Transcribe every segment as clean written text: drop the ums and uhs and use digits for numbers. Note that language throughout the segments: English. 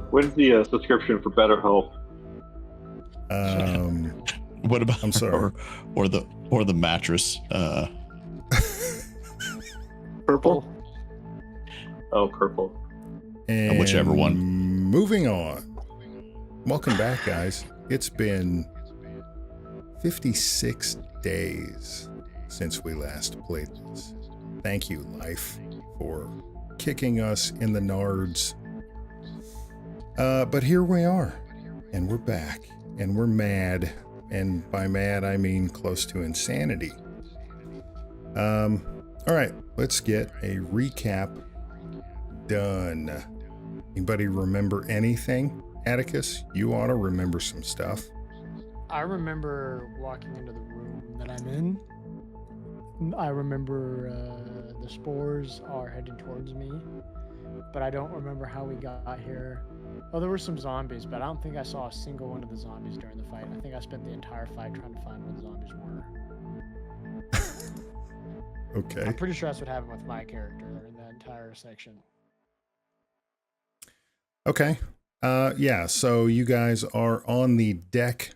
When's the subscription for BetterHelp? What about? I'm sorry. Or the mattress. Purple. Oh, purple. And whichever one. Moving on. Welcome back, guys. It's been 56 days since we last played this. Thank you, Life, for kicking us in the nards. But here we are, and we're back, and we're mad, and by mad I mean close to insanity. All right, let's get a recap done. Anybody remember anything? Atticus, you ought to remember some stuff. I remember walking into the room that I'm in. I remember the spores are heading towards me, but I don't remember how we got here. Oh, there were some zombies, but I don't think I saw a single one of the zombies during the fight. I think I spent the entire fight trying to find where the zombies were. Okay. I'm pretty sure that's what happened with my character in that entire section. Okay. Yeah, so you guys are on the deck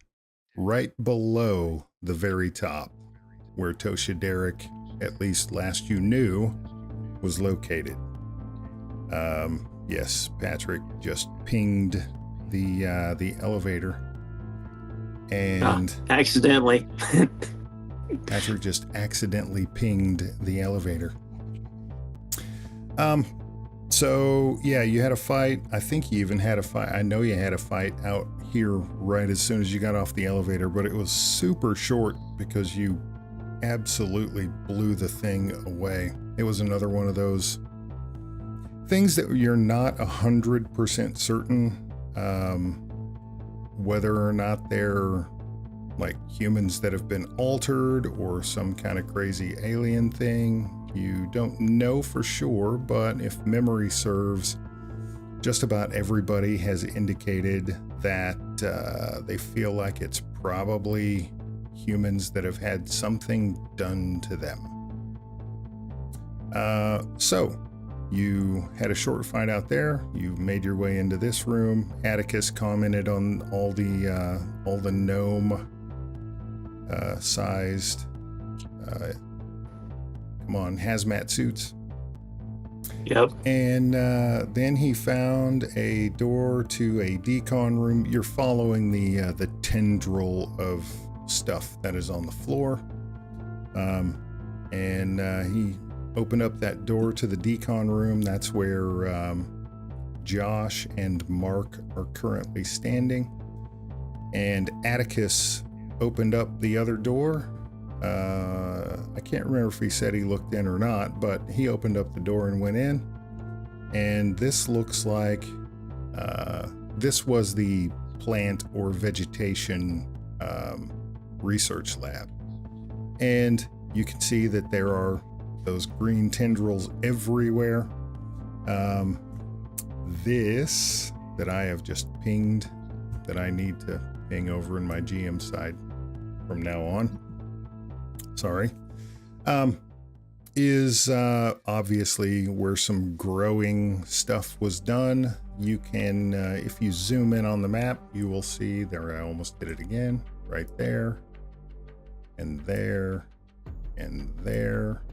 right below the very top where Tosha Derek, at least last you knew, was located. Yes, Patrick just pinged the elevator. And accidentally. Patrick just accidentally pinged the elevator. So yeah, you had a fight. I think you even had a fight. I know you had a fight out here right as soon as you got off the elevator, but it was super short because you absolutely blew the thing away. It was another one of those things that you're not 100% certain whether or not they're like humans that have been altered or some kind of crazy alien thing. You don't know for sure, but if memory serves, just about everybody has indicated that they feel like it's probably humans that have had something done to them. So you had a short fight out there. You made your way into this room. Atticus commented on all the gnome sized hazmat suits. Yep. And then he found a door to a decon room. You're following the tendril of stuff that is on the floor. And he opened up that door to the decon room. That's where Josh and Mark are currently standing. And Atticus opened up the other door. I can't remember if he said he looked in or not, but he opened up the door and went in. And this looks like this was the plant or vegetation research lab. And you can see that there are those green tendrils everywhere. This that I have just pinged, that I need to ping over in my GM side from now on. Sorry. Is obviously where some growing stuff was done. You can, if you zoom in on the map, you will see there, I almost did it again, right there, and there, and there.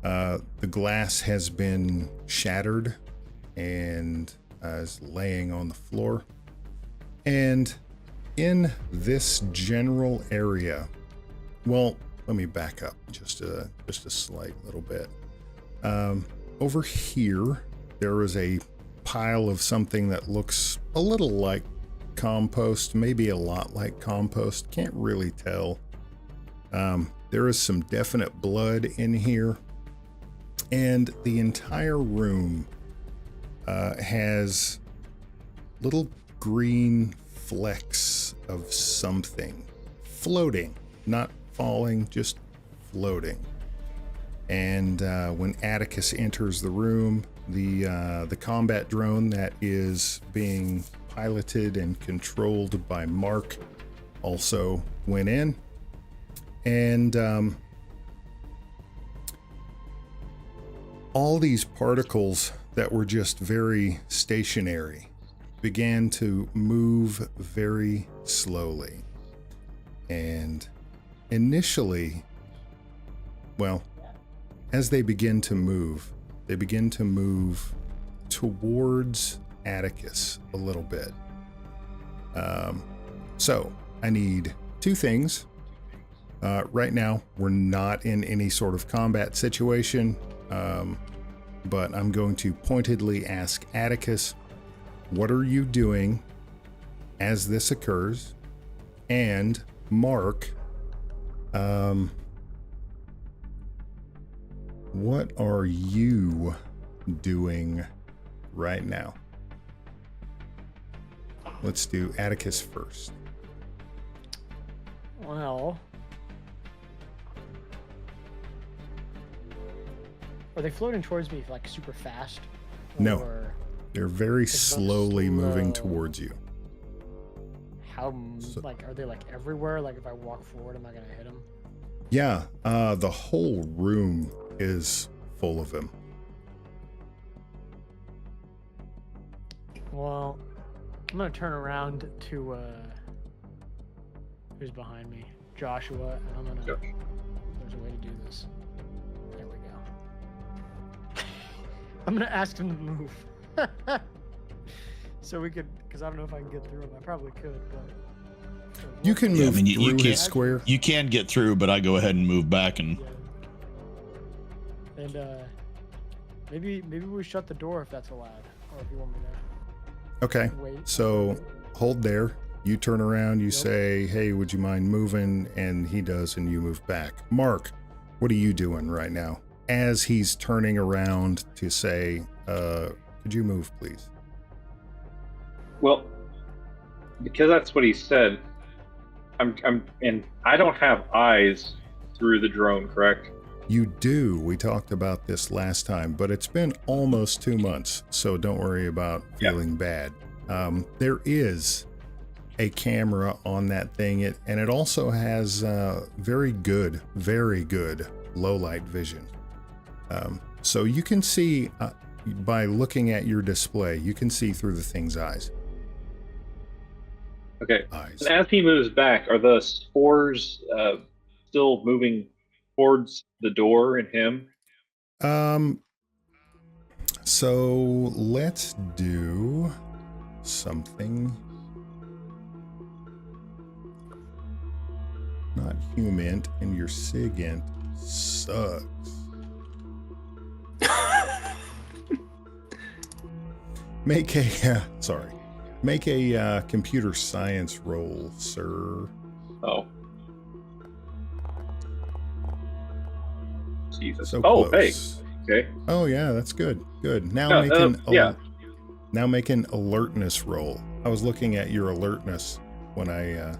The glass has been shattered and is laying on the floor. And in this general area, well, let me back up just a slight little bit. Over here, there is a pile of something that looks a little like compost, maybe a lot like compost. Can't really tell. There is some definite blood in here, and the entire room has little green flecks of something floating, not falling, just floating. And when Atticus enters the room, the combat drone that is being piloted and controlled by Mark also went in. And all these particles that were just very stationary began to move very slowly. And initially, well, as they begin to move towards Atticus a little bit. So I need two things. Right now, we're not in any sort of combat situation, but I'm going to pointedly ask Atticus, what are you doing as this occurs? And Mark, what are you doing right now? Let's do Atticus first. Well, are they floating towards me like super fast? No. Or They're very slowly moving slow? towards you. How, like, are they like everywhere? Like, if I walk forward, am I gonna hit them? Yeah, the whole room is full of them. Well, I'm gonna turn around to who's behind me, Joshua, and I'm gonna. Josh. There's a way to do this. There we go. I'm gonna ask him to move, so we could, because I don't know if I can get through him. I probably could, but You can Yeah, I move mean, you through can't- his square. You can get through, but I go ahead and move back and Yeah. And maybe we shut the door if that's allowed, or if you want me to Okay, wait. so hold there. You turn around, you Yep. say, hey, would you mind moving? And he does, and you move back. Mark, what are you doing right now? As he's turning around to say, could you move, please? Well, because that's what he said. And I don't have eyes through the drone, correct? You do. We talked about this last time, but it's been almost 2 months, so don't worry about feeling bad. There is a camera on that thing, and it also has very good low light vision. So you can see, by looking at your display, you can see through the thing's eyes. Okay. Eyes. And as he moves back, are the spores still moving towards the door and him? So let's do something. Not humint, and your sigint sucks. Make a computer science roll, sir. Oh. Jesus. So Oh, close. hey. Okay. Oh yeah, that's good. Good. Now Now make an alertness roll. I was looking at your alertness when I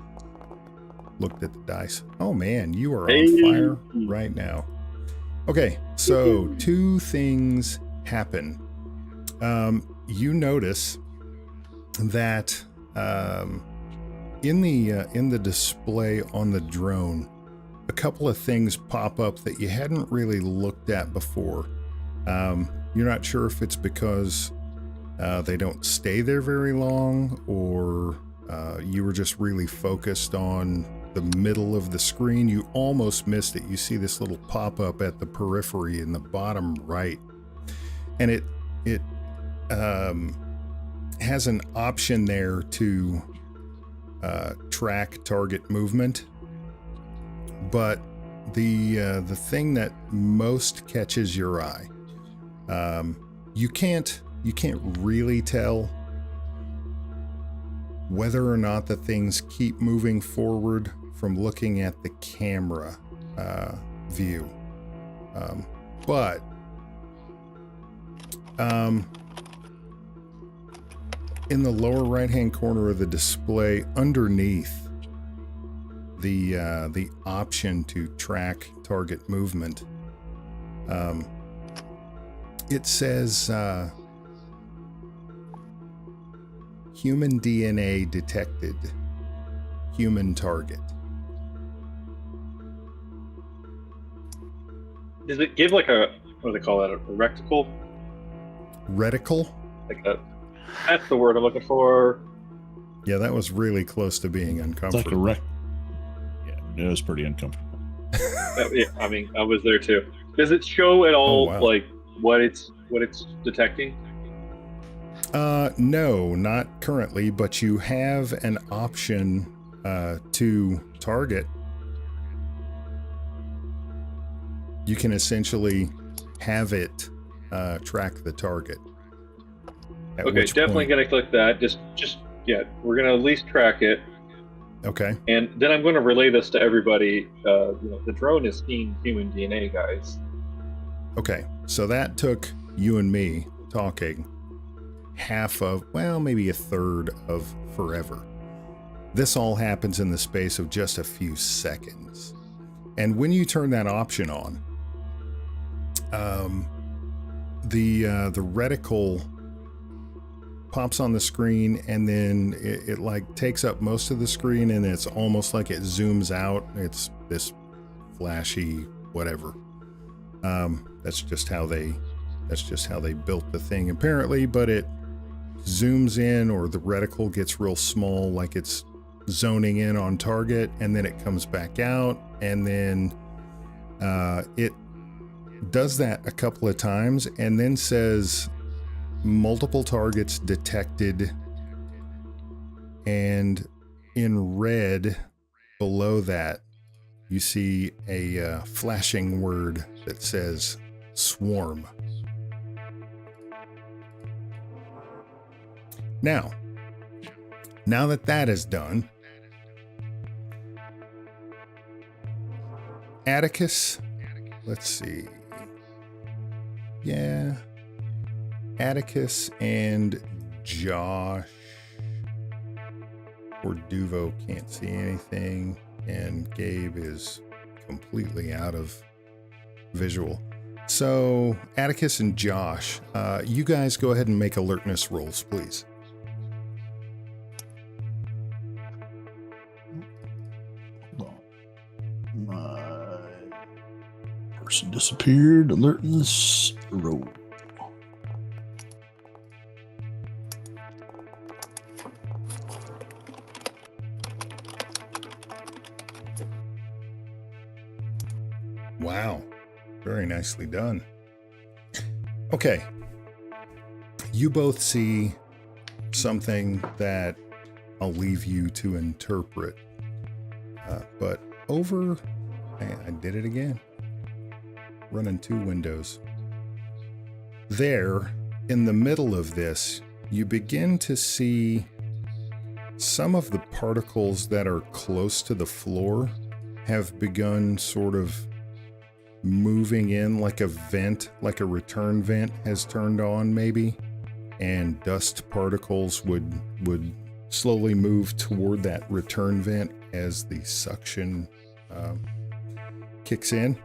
looked at the dice. Oh man, you are on fire right now. Okay, so two things happen. You notice that in the display on the drone, a couple of things pop up that you hadn't really looked at before. You're not sure if it's because they don't stay there very long, or you were just really focused on the middle of the screen. You almost missed it. You see this little pop-up at the periphery in the bottom right, and it has an option there to track target movement. But the thing that most catches your eye, you can't really tell whether or not the things keep moving forward from looking at the camera view. But in the lower right-hand corner of the display, underneath the option to track target movement, it says human DNA detected, human target. Does it give like a, what do they call that, a reticle? Reticle? Like that's the word I'm looking for. Yeah, that was really close to being It's like a uncomfortable. wreck. Yeah, it was pretty uncomfortable. Yeah, I mean, I was there too. Does it show at all wow. like what it's detecting? No, not currently, but you have an option to target. You can essentially have it track the target. At Okay, which definitely point, gonna click that. Just yeah, we're gonna at least track it, okay. and then I'm gonna relay this to everybody. The drone is seeing human DNA, guys. Okay, so that took you and me talking half of, well, maybe a third of forever. This all happens in the space of just a few seconds. And when you turn that option on, the reticle pops on the screen, and then it like takes up most of the screen, and it's almost like it zooms out. It's this flashy whatever. That's just how they built the thing apparently, but it zooms in, or the reticle gets real small, like it's zoning in on target, and then it comes back out, and then it does that a couple of times, and then says multiple targets detected, and in red below that you see a flashing word that says swarm. Now that is done, Atticus, let's see. Yeah. Atticus and Josh or Duvo can't see anything, and Gabe is completely out of visual. So Atticus and Josh, you guys go ahead and make alertness rolls, please. My person disappeared. Alertness roll. Wow. Very nicely done. Okay. You both see something that I'll leave you to interpret. But over... I did it again. Running two windows. There, in the middle of this, you begin to see some of the particles that are close to the floor have begun sort of moving in, like a vent, like a return vent has turned on maybe, and dust particles would slowly move toward that return vent as the suction kicks in.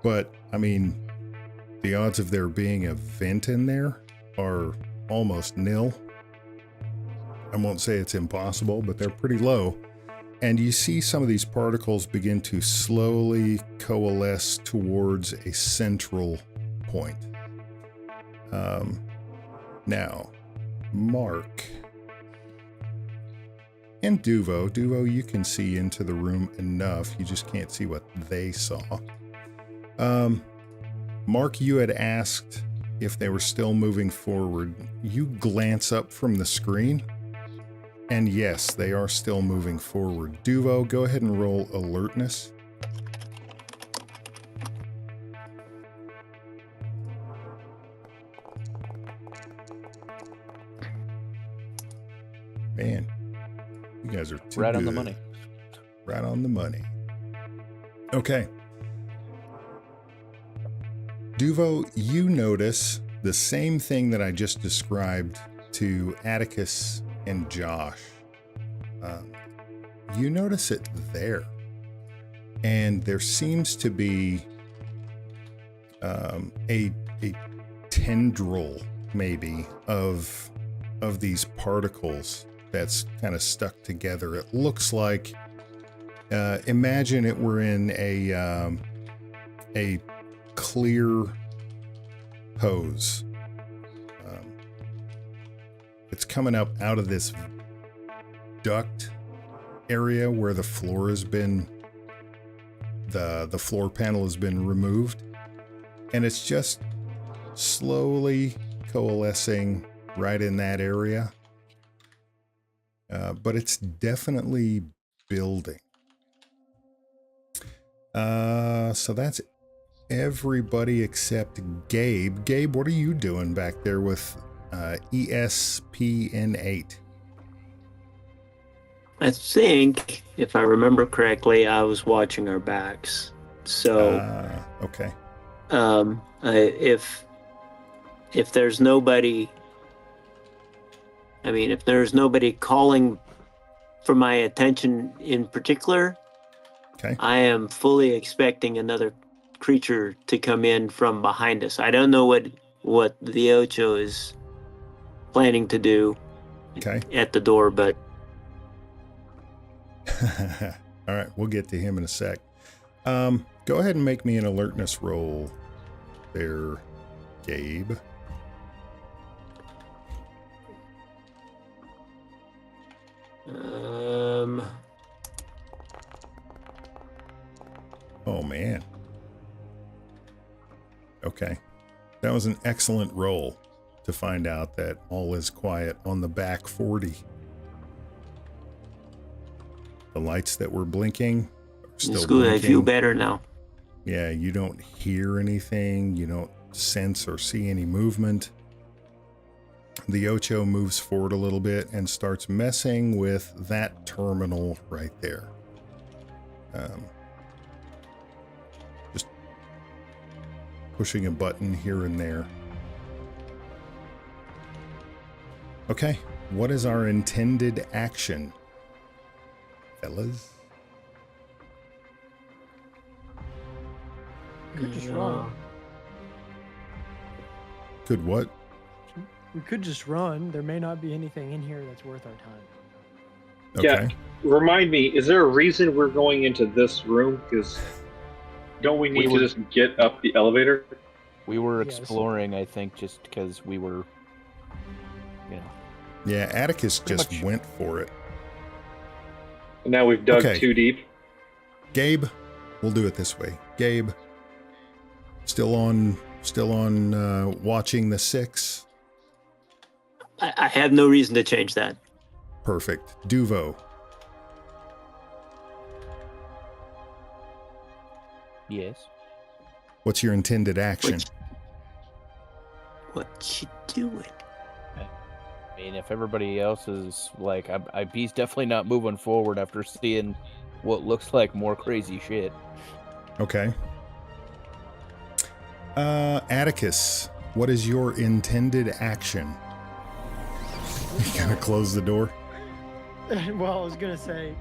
But I mean, the odds of there being a vent in there are almost nil. I won't say it's impossible, but they're pretty low. And you see some of these particles begin to slowly coalesce towards a central point. Now, Mark and Duvo, you can see into the room enough. You just can't see what they saw. Mark, you had asked if they were still moving forward. You glance up from the screen, and yes, they are still moving forward. Duvo, go ahead and roll alertness. Man, you guys are too Right on good. the money. Right on the money. Okay. Duvo, you notice the same thing that I just described to Atticus and Josh. You notice it there. And there seems to be a tendril, maybe, of these particles that's kind of stuck together. It looks like, imagine it were in a clear hose, It's coming up out of this duct area where the floor has been, the floor panel has been removed. And it's just slowly coalescing right in that area. But it's definitely building. So that's everybody except Gabe. Gabe, what are you doing back there with ESPN8? I think, if I remember correctly, I was watching our backs. So, Okay. if there's nobody, if there's nobody calling for my attention in particular, Okay. I am fully expecting another creature to come in from behind us. I don't know what the Ocho is planning to do Okay. at the door, but All right, we'll get to him in a sec. Go ahead and make me an alertness roll there, Gabe. Oh, man. Okay. That was an excellent roll to find out that all is quiet on the back 40. The lights that were blinking are still it's good. blinking. I feel better now. Yeah, you don't hear anything. You don't sense or see any movement. The Ocho moves forward a little bit and starts messing with that terminal right there. Just pushing a button here and there. Okay, what is our intended action, fellas? We could just run. Could what? We could just run. There may not be anything in here that's worth our time. Okay. Yeah. Remind me, is there a reason we're going into this room? Because don't we need to just get up the elevator? We were Yes. exploring, I think, just because we were, Yeah, Atticus Pretty just much. went for it. And now we've dug Okay. too deep. Gabe, we'll do it this way. Gabe, still on watching the 6. I have no reason to change that. Perfect. Duvo, yes. what's your intended action? What you doing? I mean, if everybody else is like, he's definitely not moving forward after seeing what looks like more crazy shit. Okay. Atticus, what is your intended action? You gonna close the door? Well, I was gonna say,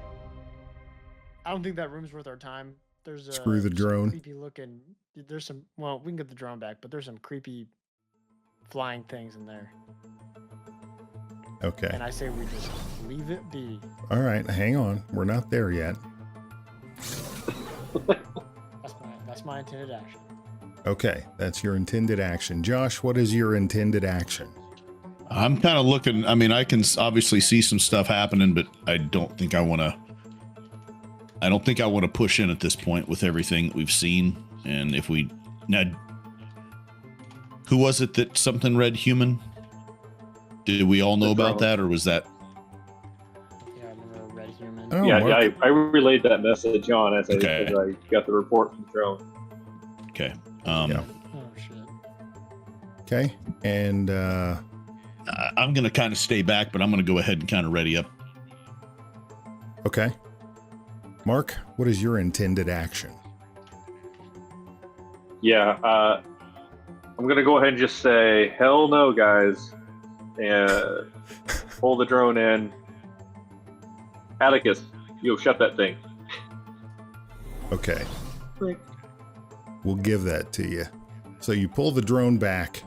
I don't think that room's worth our time. There's Screw the some drone. creepy looking. There's some. Well, we can get the drone back, but there's some creepy flying things in there. Okay. And I say we just leave it be. All right, hang on. We're not there yet. That's my intended action. Okay, that's your intended action. Josh, what is your intended action? I'm kind of looking. I mean, I can obviously see some stuff happening, but I don't think I want to push in at this point with everything that we've seen. And if we now, who was it that something read human? Did we all know about that, or was that? Yeah, I remember red human. Oh, yeah, Mark. I relayed that message on as Okay. I got the report from drone. Okay. Yeah. Oh shit. Okay, and I'm going to kind of stay back, but I'm going to go ahead and kind of ready up. okay. Mark, what is your intended action? Yeah, I'm gonna go ahead and just say, hell no, guys, and pull the drone in. Atticus, yo, shut that thing. Okay. We'll give that to you. So you pull the drone back.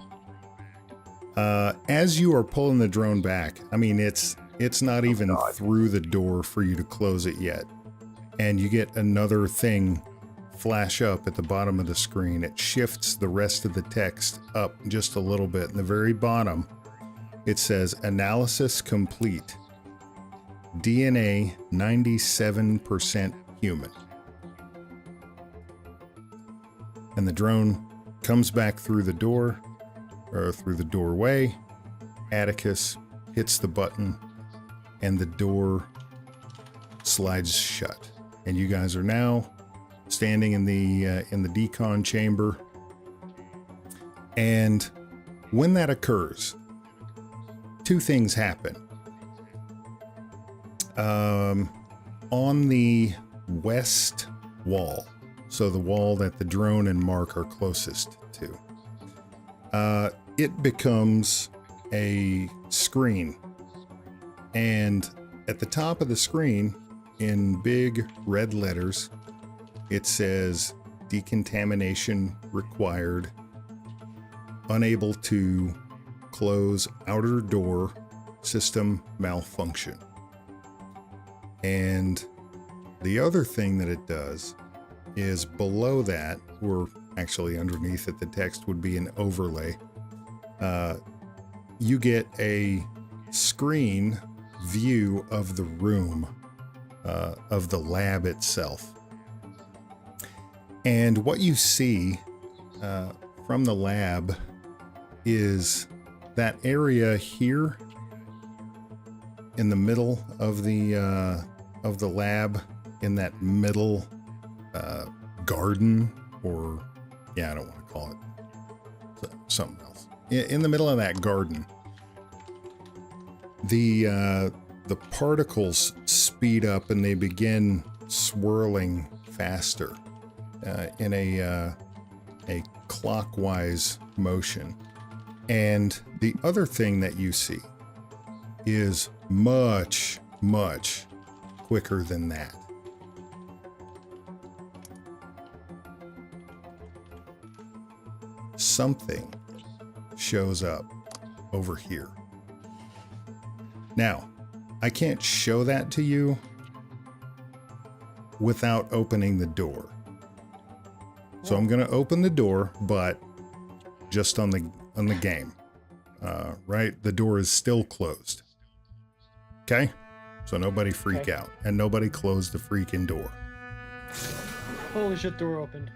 As you are pulling the drone back, I mean, it's not even through the door for you to close it yet. And you get another thing flash up at the bottom of the screen. It shifts the rest of the text up just a little bit. In the very bottom, it says analysis complete. DNA 97% human. And the drone comes back through the door, or through the doorway. Atticus hits the button, and the door slides shut. And you guys are now standing in the decon chamber. And when that occurs, two things happen. On the west wall, so the wall that the drone and Mark are closest to, it becomes a screen. And at the top of the screen, in big red letters, it says decontamination required, unable to close outer door, system malfunction. And the other thing that it does is below that, or actually underneath it, the text would be an overlay. You get a screen view of the room, of the lab itself. And what you see from the lab is that area here in the middle of the lab, in that middle garden, or I don't want to call it something else. In the middle of that garden, the particles speed up and they begin swirling faster in a clockwise motion. And the other thing that you see is much, much quicker than that. Something shows up over here. Now, I can't show that to you without opening the door. So I'm going to open the door, but just on the game, right? The door is still closed. Okay? So nobody freak out, and nobody close the freaking door. Holy shit, door opened.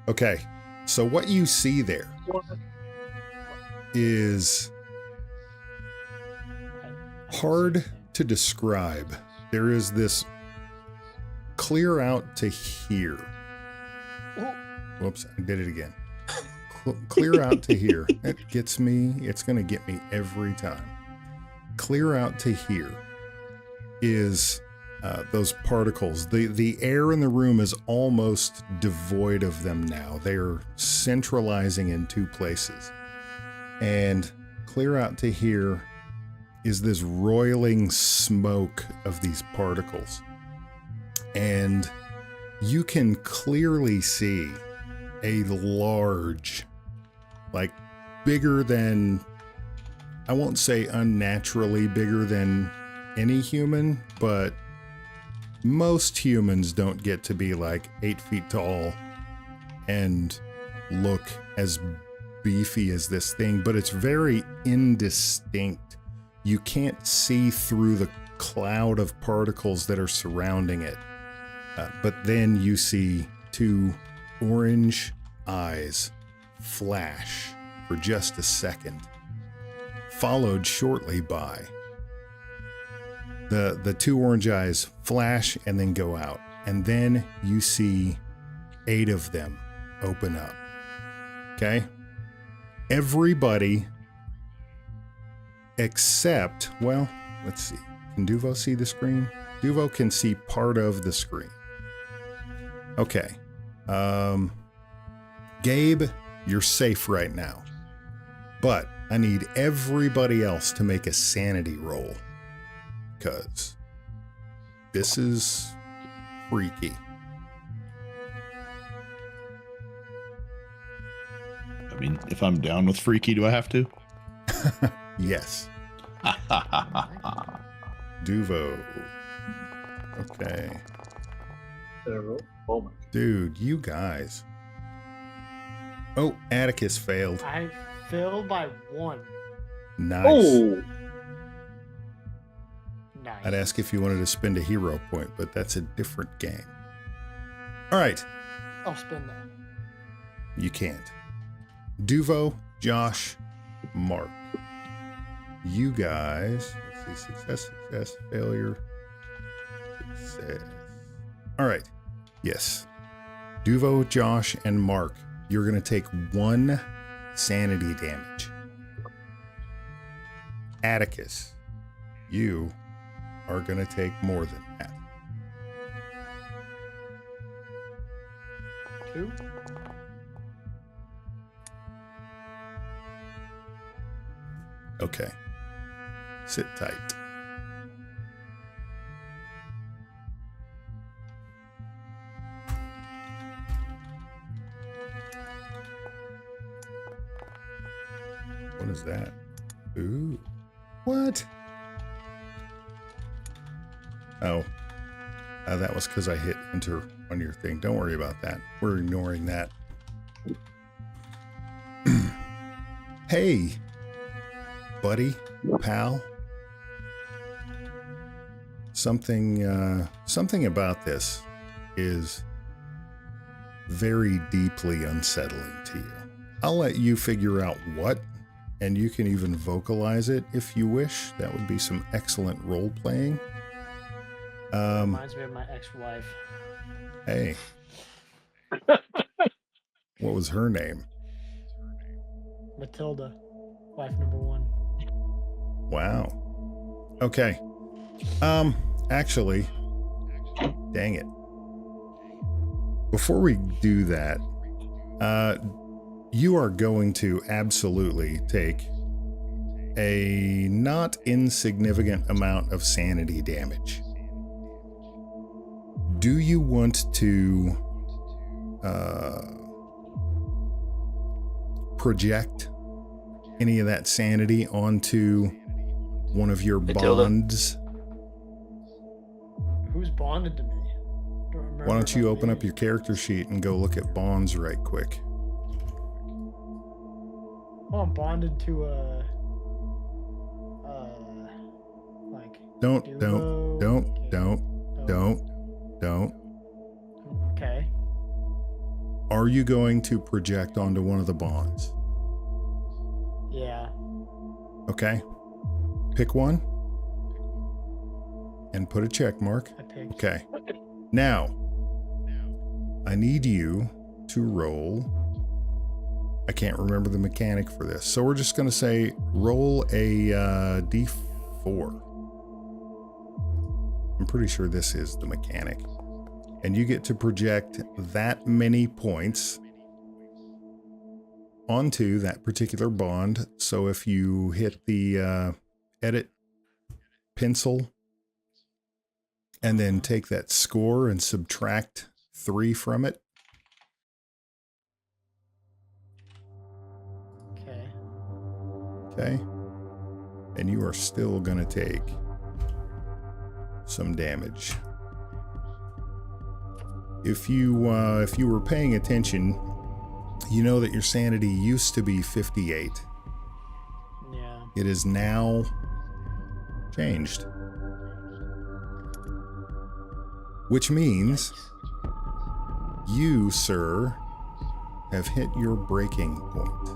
Okay, so what you see there is hard to describe. There is this clear out to here. Whoops, I did it again. Clear out to here. It gets me, it's going to get me every time. Clear out to here is those particles. The air in the room is almost devoid of them now. They're centralizing in two places. And clear out to here is this roiling smoke of these particles. And you can clearly see a large, like bigger than, I won't say unnaturally bigger than any human, but most humans don't get to be like 8 feet tall and look as beefy as this thing, but it's very indistinct. You can't see through the cloud of particles that are surrounding it. But then you see two orange eyes flash for just a second, followed shortly by the two orange eyes flash and then go out. And then you see 8 of them open up. Okay? Everybody except, well, let's see. Can Duvo see the screen? Duvo can see part of the screen. Okay. Gabe, you're safe right now. But I need everybody else to make a sanity roll. Because this is freaky. I mean, if I'm down with freaky, do I have to? Yes. Duvo. Okay. Dude, you guys. Oh, Atticus failed. I failed by 1. Nice. Oh, Nice. I'd ask if you wanted to spend a hero point, but that's a different game. All right, I'll spend that. you can't. Duvo, Josh, Mark. You guys, let's see, success, failure, success. All right, yes. Duvo, Josh, and Mark, you're going to take 1 sanity damage. Atticus, you are going to take more than that. 2. Okay. Sit tight. What is that? Ooh. What? Oh. That was because I hit enter on your thing. Don't worry about that. We're ignoring that. Hey, buddy, pal. Something about this is very deeply unsettling to you. I'll let you figure out what, and you can even vocalize it if you wish. That would be some excellent role playing. Reminds me of my ex-wife. Hey. What was her name? Matilda, wife number 1. Wow. Okay. Actually, dang it. Before we do that, you are going to absolutely take a not insignificant amount of sanity damage. Do you want to project any of that sanity onto one of your Matilda. bonds? Who's bonded to me? Don't remember. Why don't you my open up name. your character sheet and go look at bonds right quick? Oh, I'm bonded to like. Don't. Okay. Are you going to project onto one of the bonds? Yeah. Okay. Pick one and put a check mark. I picked. Okay. Now, I need you to roll. I can't remember the mechanic for this. So we're just going to say roll a D4. I'm pretty sure this is the mechanic. And you get to project that many points onto that particular bond. So if you hit the edit pencil and then take that score and subtract 3 from it. Okay. Okay. And you are still going to take some damage. If you were paying attention, you know that your sanity used to be 58. Yeah. It is now changed. Which means you, sir, have hit your breaking point.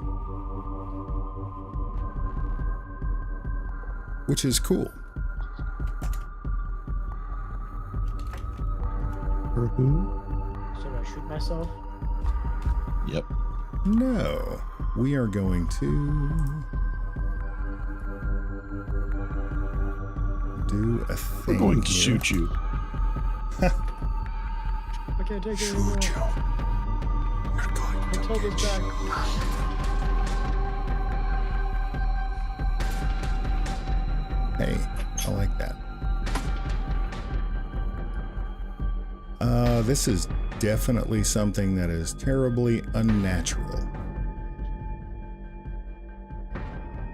Which is cool. Should I shoot myself? Yep. No, we are going to do a thing. We're going to here. shoot you. I can't take it anymore. Shoot you. We're going to Matilda's get back. you. Hey, I like that. This is definitely something that is terribly unnatural.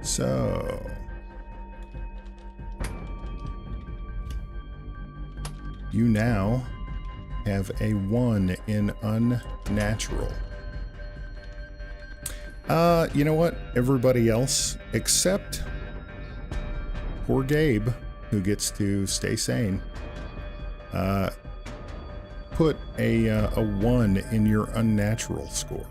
So, you now have a 1 in unnatural. You know what? Everybody else except poor Gabe, who gets to stay sane, put a 1 in your unnatural score.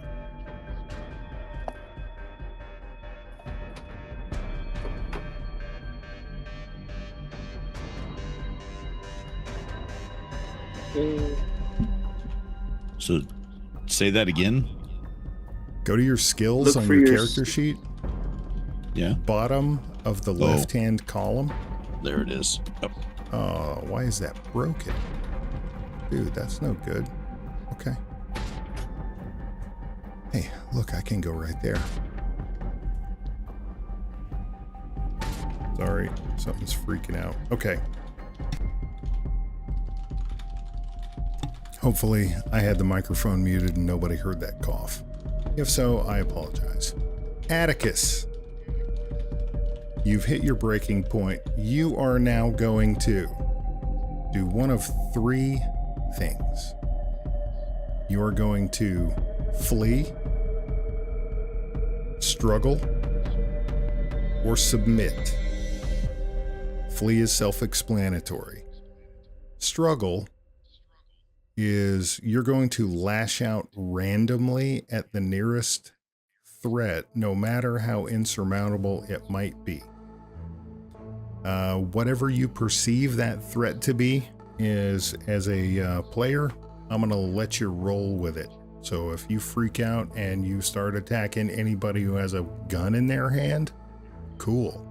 So say that again. Go to your skills Look on for your your character sheet, Yeah, bottom of the left-hand column. there it is. Yep. Oh, why is that broken? Dude, that's no good. Okay. Hey, look, I can go right there. Sorry, something's freaking out. Okay. Hopefully, I had the microphone muted and nobody heard that cough. If so, I apologize. Atticus, you've hit your breaking point. You are now going to do one of 3 things. You are going to flee, struggle, or submit. Flee is self-explanatory. Struggle is you're going to lash out randomly at the nearest threat, no matter how insurmountable it might be. Whatever you perceive that threat to be is, as a player, I'm going to let you roll with it. So if you freak out and you start attacking anybody who has a gun in their hand, cool.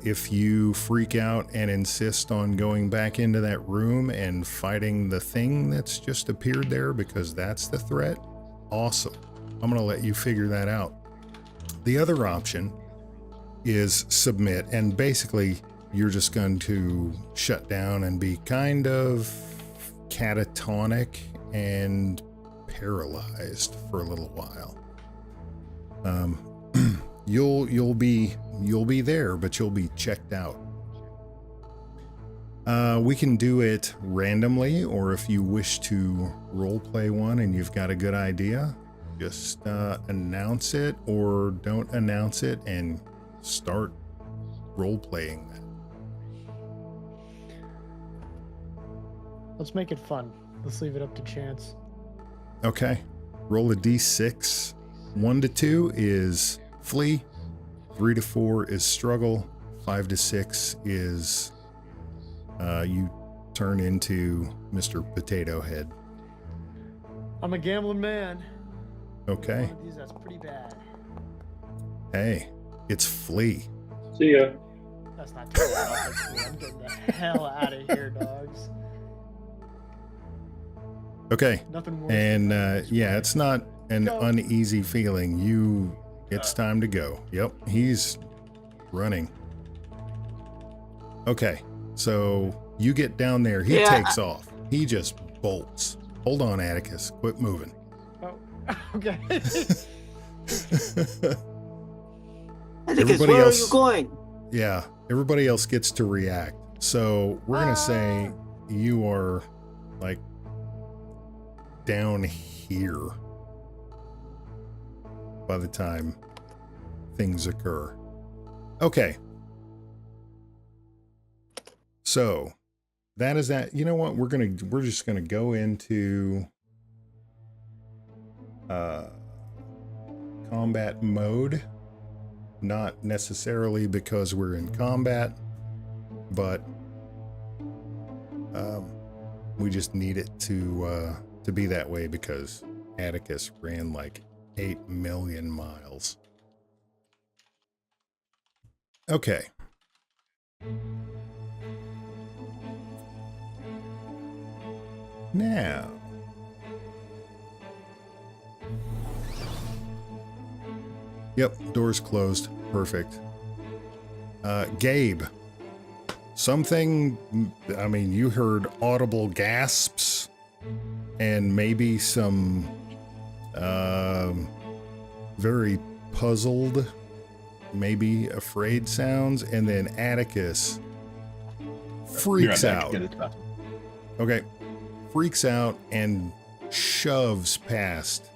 If you freak out and insist on going back into that room and fighting the thing that's just appeared there because that's the threat, awesome. I'm going to let you figure that out. The other option is submit, and basically you're just going to shut down and be kind of catatonic and paralyzed for a little while. You'll be there, but you'll be checked out. We can do it randomly, or if you wish to role play one and you've got a good idea, just announce it or don't announce it and start role playing that. Let's make it fun. Let's leave it up to chance. Okay. Roll a d6. 1 to 2 is flee. 3 to 4 is struggle. 5 to 6 is you turn into Mr. Potato Head. I'm a gambling man. Okay. One of these, that's pretty bad. Hey, it's flee. See ya. That's not too bad. I'm getting the hell out of here, dogs. Okay. Nothing worse. And than yeah, it's not an Go. uneasy feeling. It's time to go. Yep, he's running. Okay, so you get down there. He takes off. He just bolts. Hold on, Atticus. Quit moving. Oh, okay. Atticus, where are you going? Yeah, everybody else gets to react. So we're going to say you are like down here by the time things occur. Okay. So that is that. You know what? We're just gonna go into combat mode. Not necessarily because we're in combat, but we just need it to be that way because Atticus ran like 8 million miles. Okay. Now. Yep, door's closed. Perfect. Gabe. Something, I mean, you heard audible gasps and maybe some very puzzled, maybe afraid sounds, and then Atticus freaks out. Okay. Freaks out and shoves past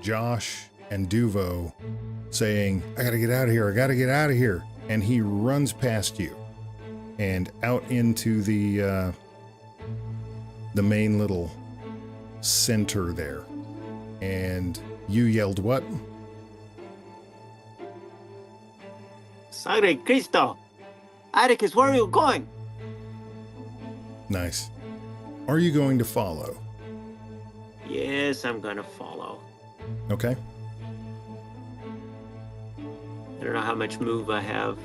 Josh and Duvo saying, I gotta get out of here, I gotta get out of here. And he runs past you and out into the main little center there. And you yelled what? Sangre Cristo! Atticus, where are you going? Nice. Are you going to follow? Yes, I'm gonna follow. Okay. I don't know how much move I have.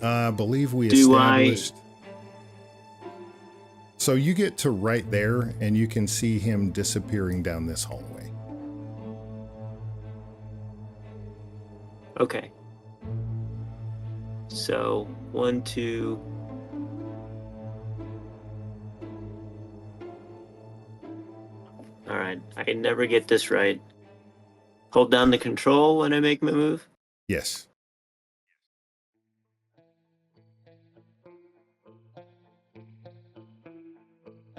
I believe we Do established. So you get to right there and you can see him disappearing down this hallway. Okay. So, 1, 2. Alright, I can never get this right. Hold down the control when I make my move? Yes.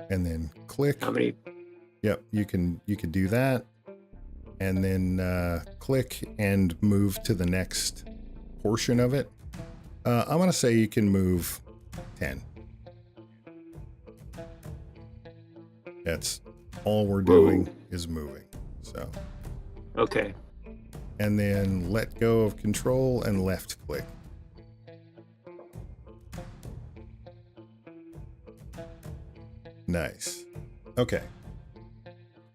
And then click. How many? Yep, you can do that. And then click and move to the next portion of it. I'm going to say you can move 10. That's all we're doing is moving. So. Okay. And then let go of control and left click. Nice. Okay.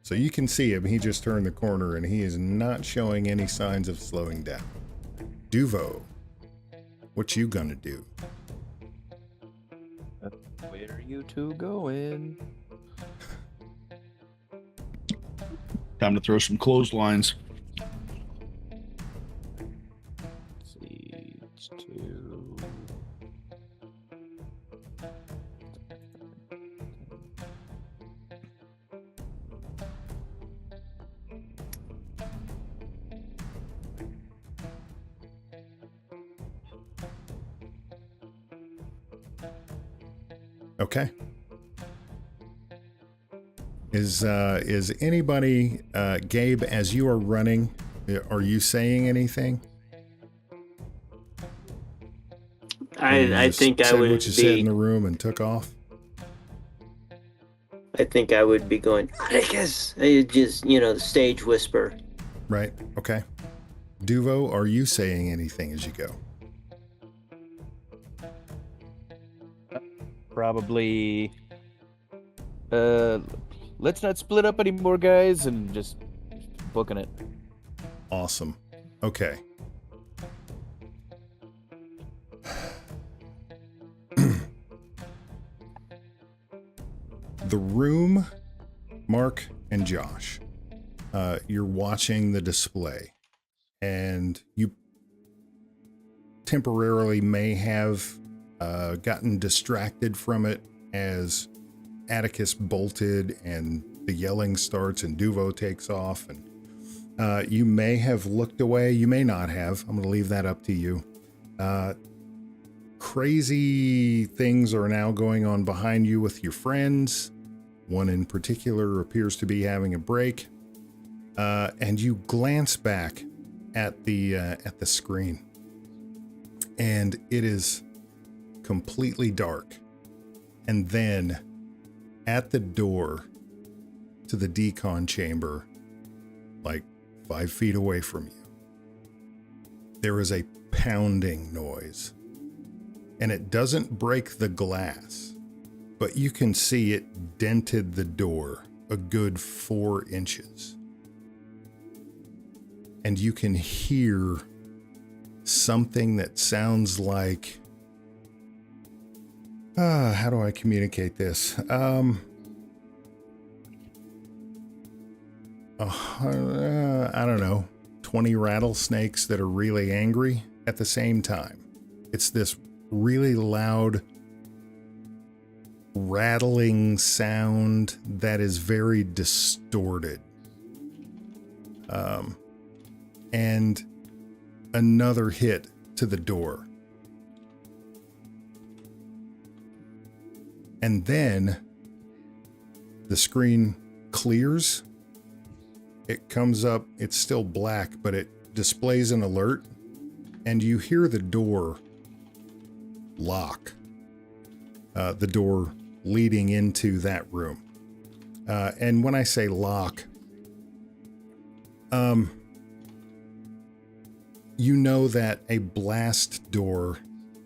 So you can see him. He just turned the corner and he is not showing any signs of slowing down. Duvo, what you gonna do? Where are you two going? Time to throw some clotheslines. Siege 2. Okay. Is anybody, Gabe, as you are running, are you saying anything? I think I would what you said in be. the room and took off. I think I would be going, Atticus! Just, the stage whisper. Right. Okay. Duvo, are you saying anything as you go? Probably. Let's not split up anymore, guys, and just booking it. Awesome. Okay. The room, Mark and Josh, you're watching the display, and you temporarily may have gotten distracted from it as Atticus bolted and the yelling starts and Duvo takes off, and you may have looked away. You may not have. I'm going to leave that up to you. Crazy things are now going on behind you with your friends. One in particular appears to be having a break. And you glance back at the screen, and it is completely dark. And then at the door to the decon chamber, like 5 feet away from you, there is a pounding noise. And it doesn't break the glass, but you can see it dented the door a good 4 inches. And you can hear something that sounds like, how do I communicate this? I don't know, 20 rattlesnakes that are really angry at the same time. It's this really loud rattling sound that is very distorted. And another hit to the door. And then the screen clears it comes up, it's still black, but it displays an alert, and you hear the door lock. The door leading into that room. And when I say lock, you know that a blast door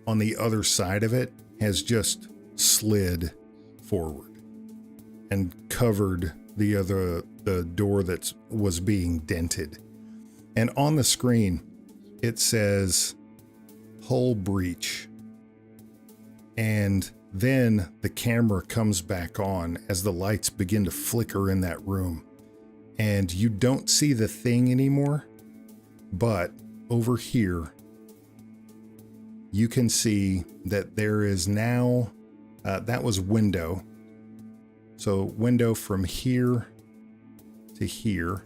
on the other side of it has just slid forward and covered the door that was being dented. And on the screen, it says hull breach. And then the camera comes back on as the lights begin to flicker in that room. And you don't see the thing anymore, but over here, you can see that there is now, that was window. So window from here to here,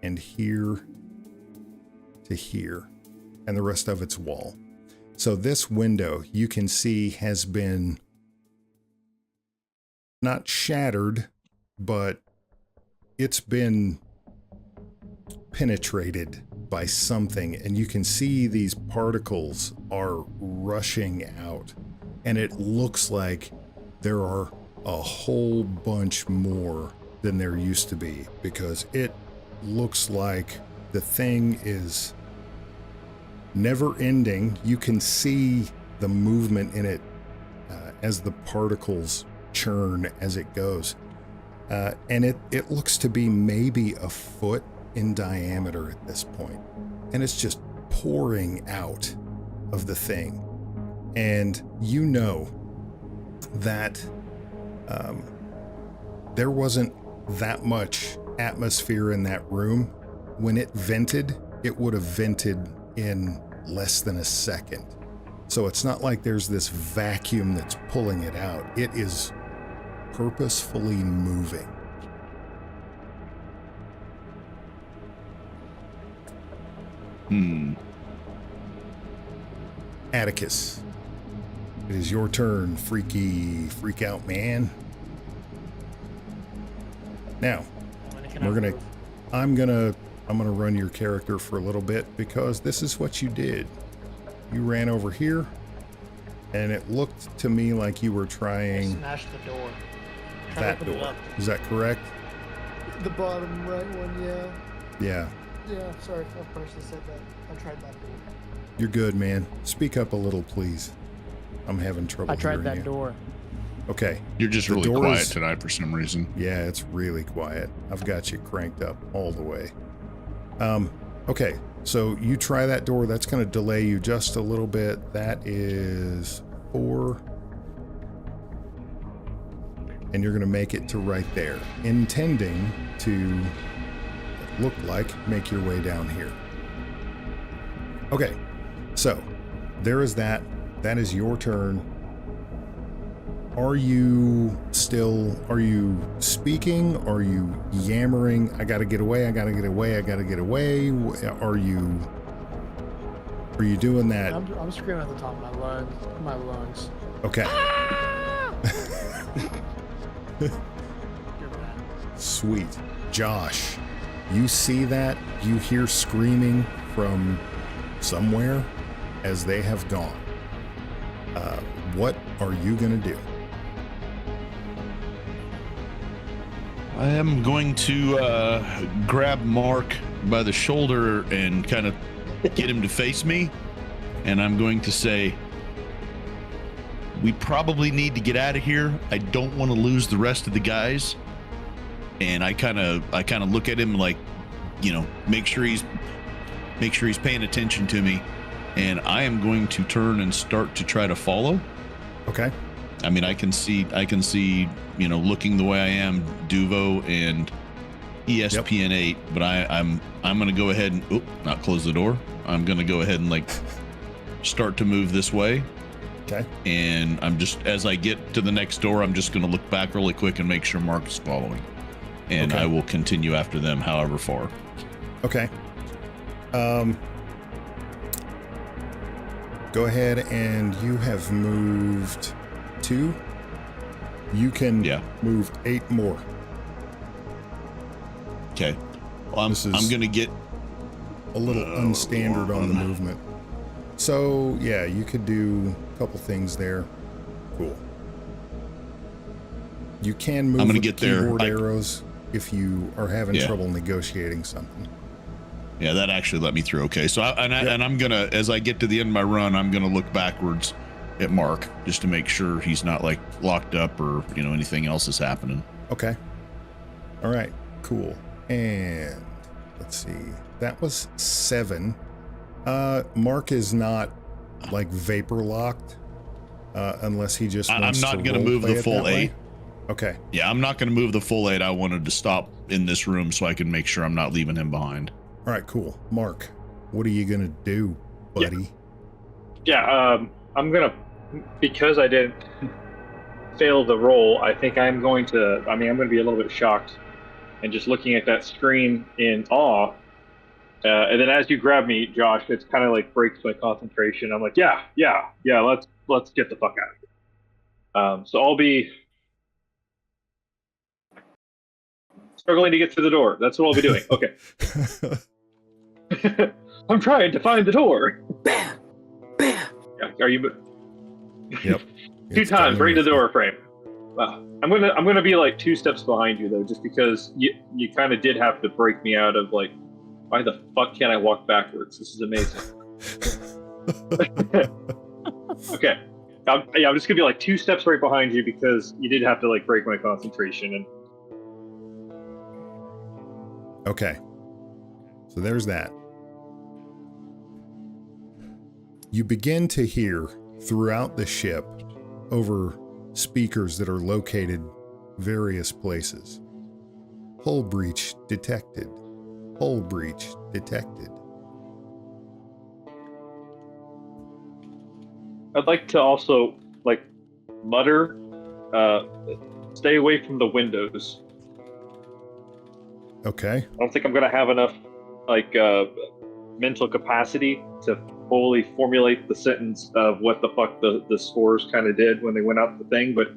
and here to here, and the rest of it's wall. So this window you can see has been not shattered, but it's been penetrated by something, and you can see these particles are rushing out, and it looks like there are a whole bunch more than there used to be, because it looks like the thing is never ending. You can see the movement in it as the particles churn as it goes. And it looks to be maybe a foot in diameter at this point. And it's just pouring out of the thing. And you know that there wasn't that much atmosphere in that room. When it vented, it would have vented in less than a second. So it's not like there's this vacuum that's pulling it out. It is purposefully moving. Atticus, it is your turn, freak out man. Now, I'm gonna run your character for a little bit, because this is what you did. You ran over here, and it looked to me like you were trying Smash the door. that door. Is that correct? The bottom right one, yeah. Yeah. Yeah, sorry if I partially said that. I tried that door. You're good, man. Speak up a little, please. I'm having trouble I tried hearing that you. door. Okay. You're just The really door quiet is- tonight for some reason. Yeah, it's really quiet. I've got you cranked up all the way. Okay, so you try that door. That's going to delay you just a little bit. That is 4. And you're going to make it to right there, intending to look like make your way down here. Okay, so there is that. That is your turn. Are you speaking? Are you yammering? I gotta get away, I gotta get away, I gotta get away. Are you doing that? I'm screaming at the top of my lungs. Okay. You're bad. Sweet. Josh, you see that? You hear screaming from somewhere as they have gone. What are you gonna do? I am going to grab Mark by the shoulder and kind of get him to face me. And I'm going to say, we probably need to get out of here. I don't want to lose the rest of the guys. And I kind of look at him like, make sure he's paying attention to me. And I am going to turn and start to try to follow. Okay. I mean, I can see, looking the way I am, Duvo and ESPN 8, but I'm going to go ahead and not close the door. I'm going to go ahead and start to move this way. Okay. And I'm just, as I get to the next door, I'm just going to look back really quick and make sure Mark is following. And Okay. I will continue after them, however far. Okay. Go ahead, and you have moved 2. You can Yeah. move 8 more. Okay. Well, I'm gonna get a little unstandard on the movement. So yeah, you could do a couple things there. Cool. You can move I'm gonna with get the there. keyboard arrows if you are having trouble negotiating something. Yeah, that actually let me through. Okay, so I'm gonna, as I get to the end of my run, I'm gonna look backwards at Mark just to make sure he's not like locked up or anything else is happening. Okay. All right. Cool. And let's see. That was 7. Mark is not like vapor locked unless he just wants I'm not to gonna move the full 8. Okay. Yeah, I'm not gonna move the full 8. I wanted to stop in this room so I can make sure I'm not leaving him behind. All right, cool. Mark, what are you gonna do, buddy? Yeah, I'm gonna, because I didn't fail the roll, I think I'm going to, I'm gonna be a little bit shocked and just looking at that screen in awe. And then as you grab me, Josh, it's kind of like breaks my concentration. I'm like, yeah, let's get the fuck out of here. So I'll be struggling to get through the door. That's what I'll be doing. Okay. I'm trying to find the door. Bam! Bam! Yeah, are you? Yep. 2 times right into the door frame. Wow. I'm gonna be like 2 steps behind you though, just because you kind of did have to break me out of like, why the fuck can't I walk backwards? This is amazing. Okay. I'm just gonna be like 2 steps right behind you because you did have to like break my concentration and. Okay. So there's that. You begin to hear throughout the ship over speakers that are located various places. Hull breach detected. Hull breach detected. I'd like to also like mutter, stay away from the windows. Okay. I don't think I'm gonna have enough like mental capacity to fully formulate the sentence of what the fuck the spores kind of did when they went out the thing, but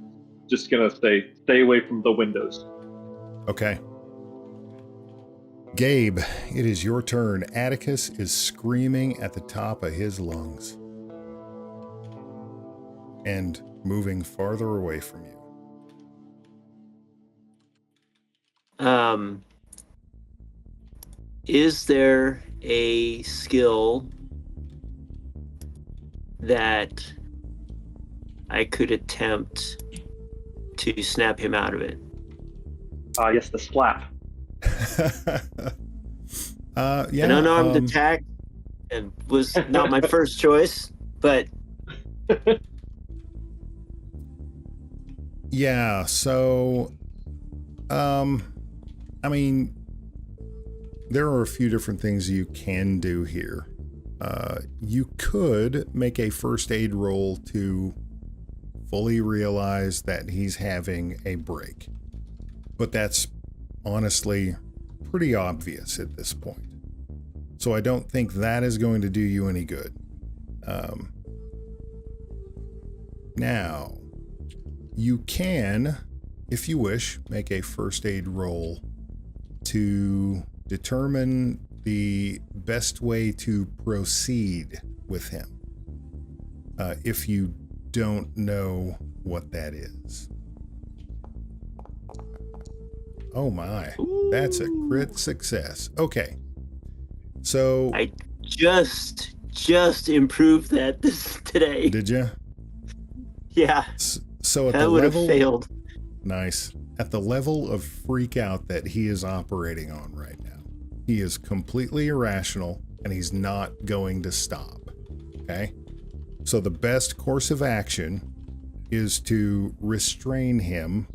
just gonna stay away from the windows. Okay. Gabe, it is your turn. Atticus is screaming at the top of his lungs and moving farther away from you. Is there a skill that I could attempt to snap him out of it? Yes, the slap. Yeah. An unarmed attack and was not my first choice, but yeah, so I mean, there are a few different things you can do here. You could make a first aid roll to fully realize that he's having a break. But that's honestly pretty obvious at this point. So I don't think that is going to do you any good. Now, you can, if you wish, make a first aid roll to determine the best way to proceed with him. If you don't know what that is. Oh my, that's a crit success. Okay. So I just improved that today. did you? Yeah. So at that the would have level, failed. nice. At the level of freak out that he is operating on right now, he is completely irrational and he's not going to stop. Okay. So the best course of action is to restrain him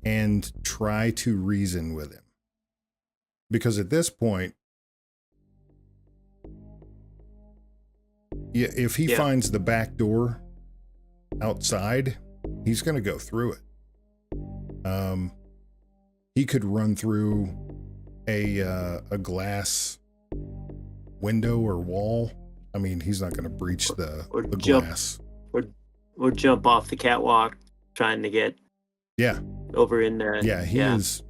and try to reason with him. Because at this point, if he finds the back door outside, he's going to go through it. He could run through a glass window or wall. I mean, he's not going to breach the glass. Or jump off the catwalk trying to get over in there. Yeah, he is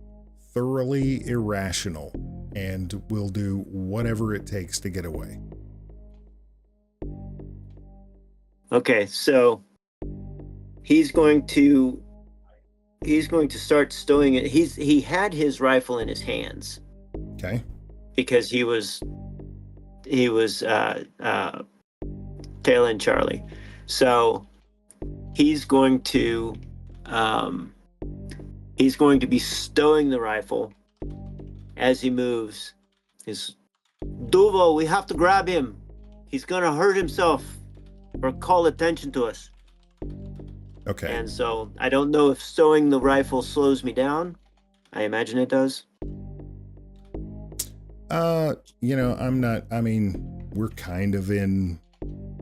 thoroughly irrational and we'll do whatever it takes to get away. Okay, so he's going to start stowing it. He had his rifle in his hands. Okay. Because he was tailing Charlie. So he's going to be stowing the rifle as he moves. Duvo, we have to grab him. He's gonna hurt himself or call attention to us. Okay. And so I don't know if stowing the rifle slows me down. I imagine it does. We're kind of in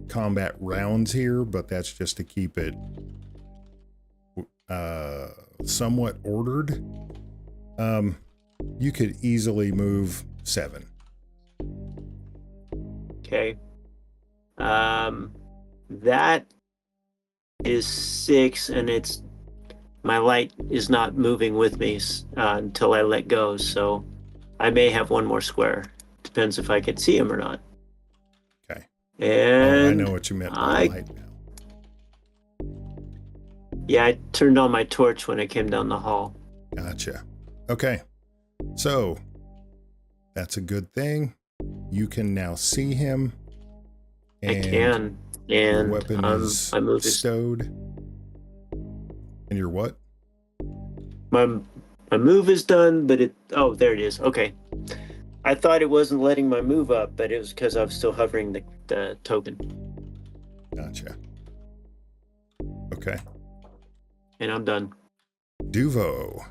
combat rounds here, but that's just to keep it somewhat ordered. You could easily move 7. Okay. That is 6, and my light is not moving with me until I let go, so I may have one more square. Depends if I can see him or not. Okay. And I know what you meant by light now. Yeah, I turned on my torch when I came down the hall. Gotcha. Okay. So that's a good thing. You can now see him. I can. And your weapon is stowed. And your what? My move is done, but there it is. Okay. I thought it wasn't letting my move up, but it was because I was still hovering the token. Gotcha. Okay. And I'm done. Duvo.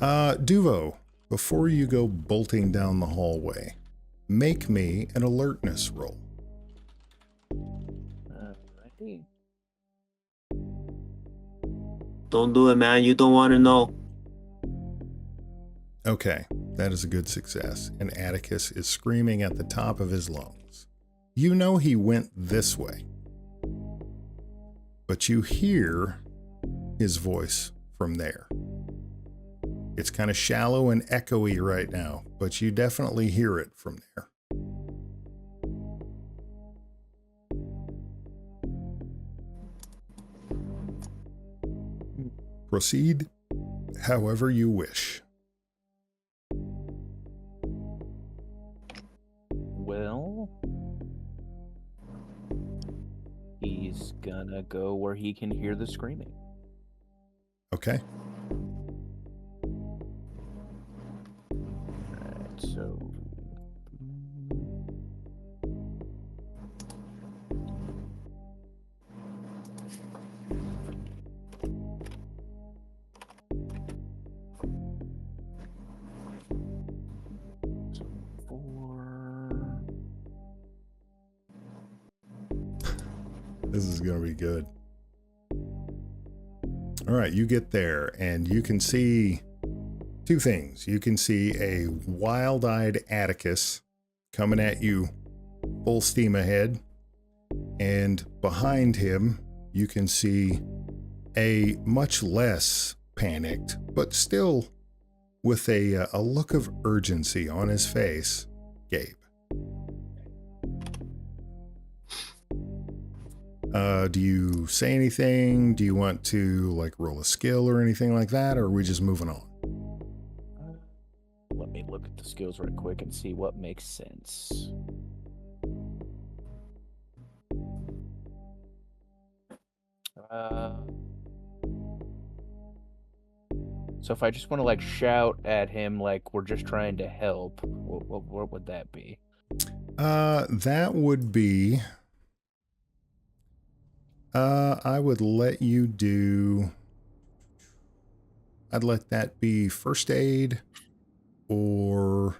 Duvo, before you go bolting down the hallway, make me an alertness roll. Alrighty. Don't do it, man. You don't want to know. Okay, that is a good success, and Atticus is screaming at the top of his lungs. You know he went this way, but you hear his voice from there. It's kind of shallow and echoey right now, but you definitely hear it from there. Proceed however you wish. Well, he's gonna go where he can hear the screaming. Okay. Alright, so... This is going to be good. All right, you get there and you can see two things. You can see a wild-eyed Atticus coming at you full steam ahead. And behind him, you can see a much less panicked, but still with a look of urgency on his face, Gabe. Do you say anything? Do you want to like roll a skill or anything like that? Or are we just moving on? Let me look at the skills right quick and see what makes sense. So if I just want to like shout at him like we're just trying to help, what would that be? That would be... I would let you do... I'd let that be first aid or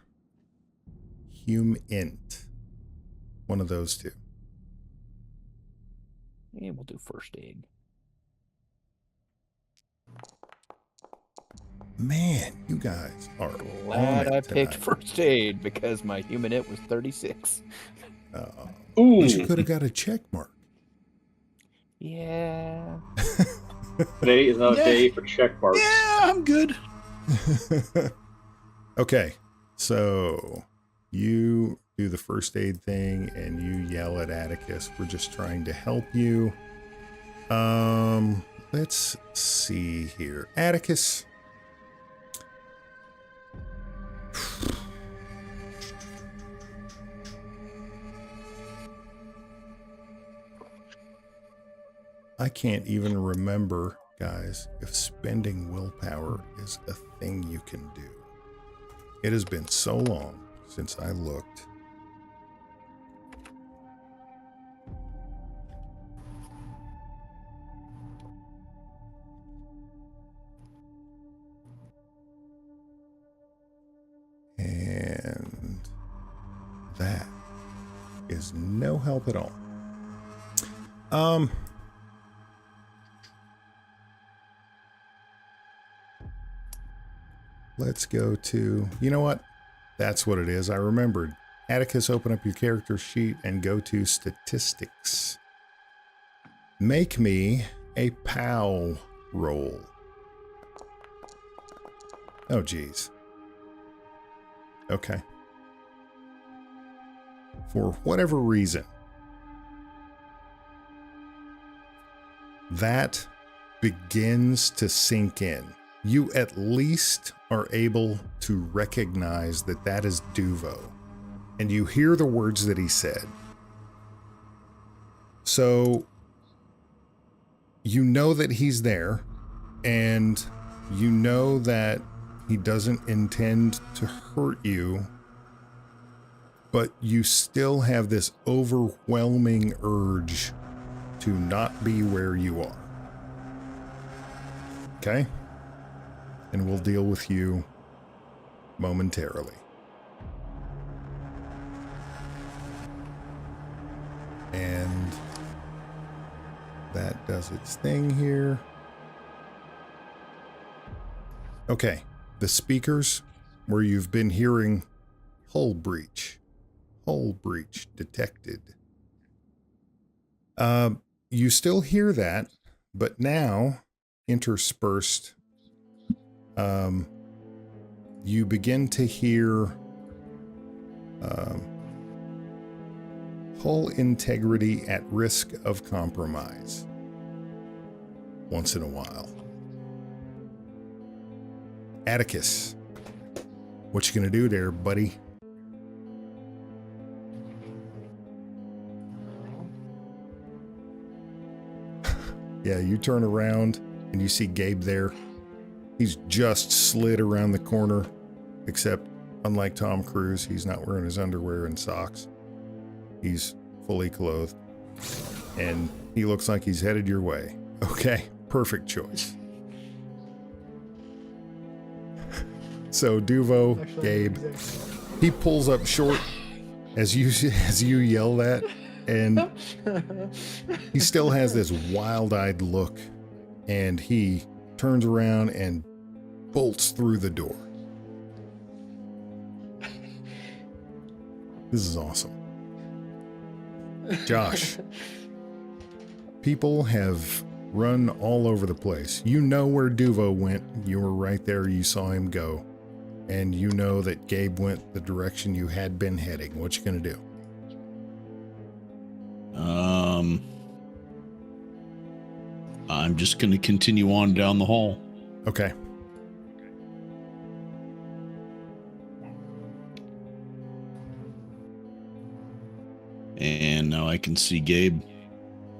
int. One of those two. Yeah, we'll do first aid. Man, you guys are Glad on it I picked tonight. first aid because my human it was 36. But you could have got a check mark. Yeah. Today is not a day for check marks. Yeah, I'm good. Okay, So you do the first aid thing and you yell at Atticus. We're just trying to help you. Let's see here. Atticus. I can't even remember, guys, if spending willpower is a thing you can do. It has been so long since I looked. And that is no help at all. Let's go to, you know what? That's what it is. I remembered. Atticus, open up your character sheet and go to statistics. Make me a POW roll. Oh, geez. Okay. For whatever reason, that begins to sink in. You at least are able to recognize that that is Duvo. And you hear the words that he said. So you know that he's there, and you know that he doesn't intend to hurt you, but you still have this overwhelming urge to not be where you are. Okay? And we'll deal with you momentarily. And that does its thing here. Okay, the speakers where you've been hearing hull breach detected. You still hear that, but now interspersed, you begin to hear hull integrity at risk of compromise once in a while. Atticus, what you gonna do there, buddy? Yeah, you turn around and you see Gabe there. He's just slid around the corner, except unlike Tom Cruise, he's not wearing his underwear and socks. He's fully clothed, and he looks like he's headed your way. Okay, perfect choice. So Duvo, Gabe, he pulls up short as you yell that, and he still has this wild-eyed look, and he turns around and bolts through the door. This is awesome. Josh, people have run all over the place. You know where Duvo went. You were right there. You saw him go. And you know that Gabe went the direction you had been heading. What you gonna do? I'm just gonna continue on down the hall. Okay. And now I can see Gabe.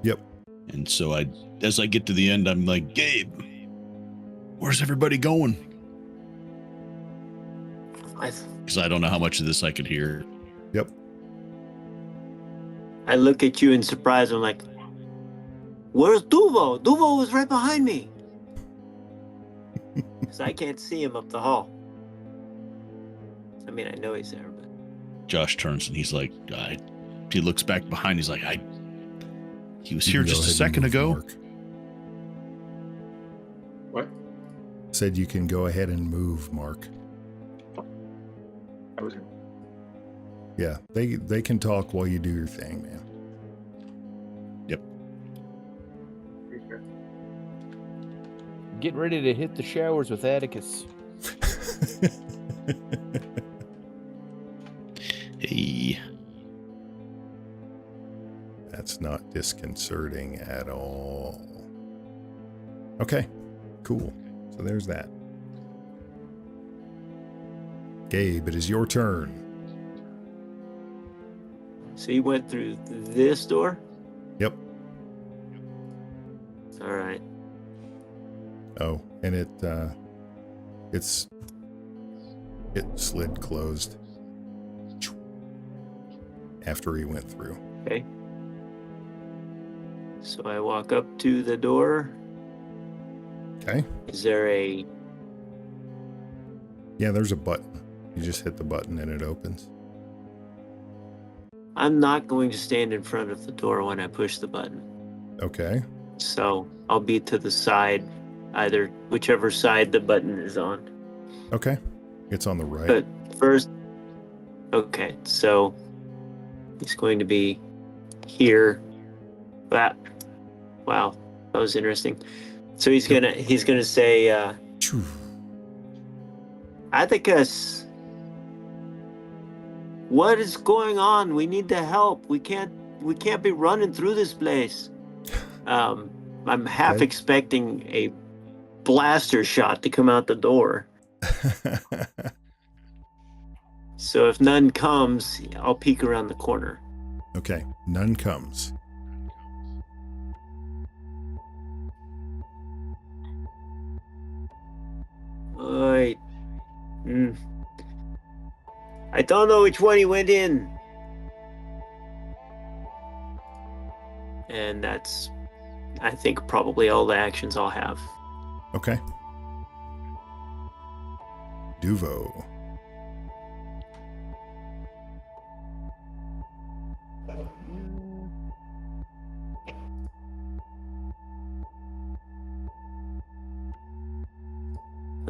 Yep. And so as I get to the end, I'm like, Gabe, where's everybody going? Because I don't know how much of this I could hear. Yep. I look at you in surprise. I'm like, where's Duvo? Duvo was right behind me. Because I can't see him up the hall. I mean, I know he's there, but... Josh turns and he's like, he looks back behind. He's like, he was here just a second ago. Mark. What? Said you can go ahead and move, Mark. I was. Yeah, they can talk while you do your thing, man. Yep. Get ready to hit the showers with Atticus. That's not disconcerting at all. Okay, cool. So there's that. Gabe, it is your turn. So you went through this door? Yep. All right. Oh, and it slid closed after he went through. Okay. So I walk up to the door. Okay. Is there a... Yeah, there's a button. You just hit the button and it opens. I'm not going to stand in front of the door when I push the button. Okay. So I'll be to the side, either whichever side the button is on. Okay. It's on the right. But first, okay, so it's going to be here. Wow, that was interesting. So he's gonna say, Atticus, what is going on? We need to help. We can't be running through this place. I'm half expecting a blaster shot to come out the door. So if none comes, I'll peek around the corner. Okay, none comes. Alright. I don't know which one he went in. And that's, I think, probably all the actions I'll have. Okay. Duvo.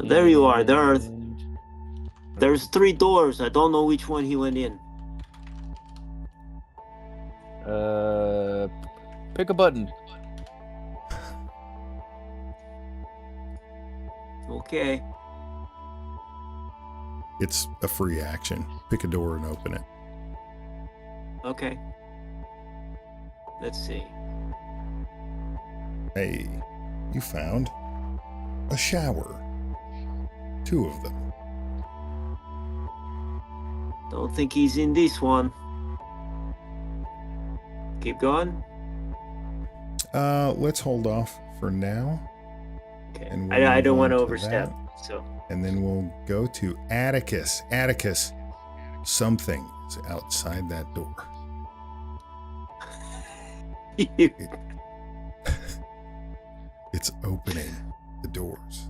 There you are. There's 3 doors. I don't know which one he went in. Pick a button. Okay. It's a free action. Pick a door and open it. Okay. Let's see. Hey, you found a shower. 2 of them. Don't think he's in this one. Keep going. Let's hold off for now. Okay. And we'll I don't move want to on to overstep. that. So. And then we'll go to Atticus. Atticus, something is outside that door. It's opening the doors.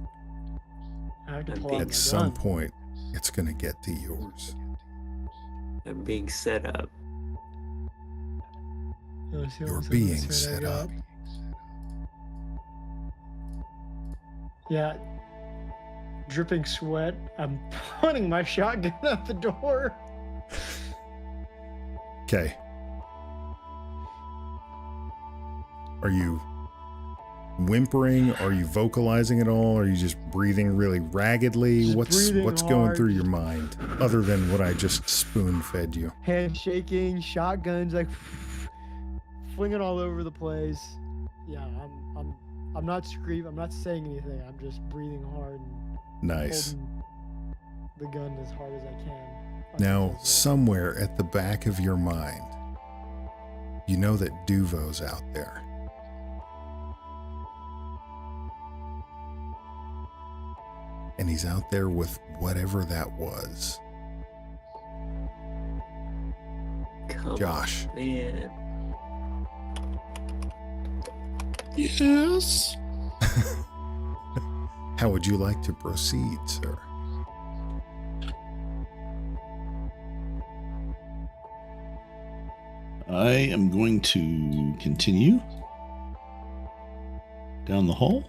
I have to pull out my At some gun. point, it's going to get to yours. I'm being set up. Let's see You're what's being this one I set got. up. Yeah. Dripping sweat. I'm pointing my shotgun at the door. Okay. Are you whimpering? Are you vocalizing at all? Are you just breathing really raggedly? Just breathing What's going hard. through your mind other than what I just spoon-fed you? Hand shaking, shotguns like flinging all over the place. Yeah, I'm not screaming. I'm not saying anything. I'm just breathing hard and Nice. holding the gun as hard as I can. Now, somewhere at the back of your mind, you know that Duvo's out there. And he's out there with whatever that was. Come Josh. on, man. Yes. How would you like to proceed, sir? I am going to continue down the hall.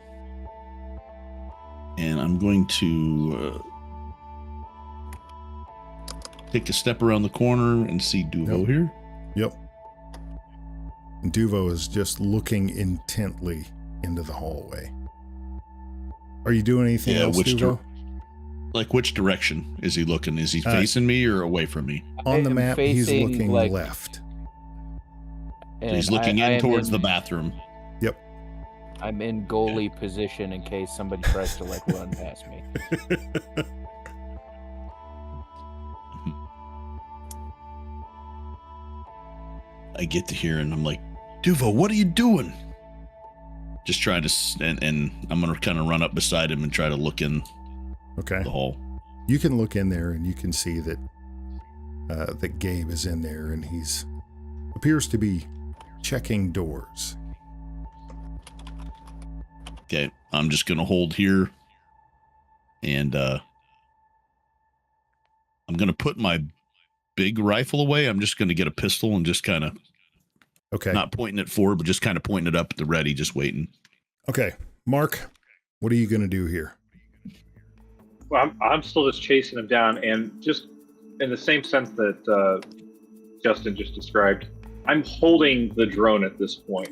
And I'm going to take a step around the corner and see Duvo Nope. here. Yep. Duvo is just looking intently into the hallway. Are you doing anything else, Duvo? Like which direction is he looking? Is he facing me or away from me? On the I am map, he's facing, looking like- left. And He's looking towards the bathroom. Yep. I'm in goalie position in case somebody tries to like run past me. I get to hear and I'm like, Duvo, what are you doing? Just trying to, and I'm going to kind of run up beside him and try to look in Okay. the hall. You can look in there and you can see that that Gabe is in there and he's appears to be checking doors. Okay, I'm just going to hold here and I'm going to put my big rifle away. I'm just going to get a pistol and just kind of not pointing it forward, but just kind of pointing it up at the ready, just waiting. Okay, Mark, what are you going to do here? Well, I'm still just chasing him down, and just in the same sense that Justin just described, I'm holding the drone at this point.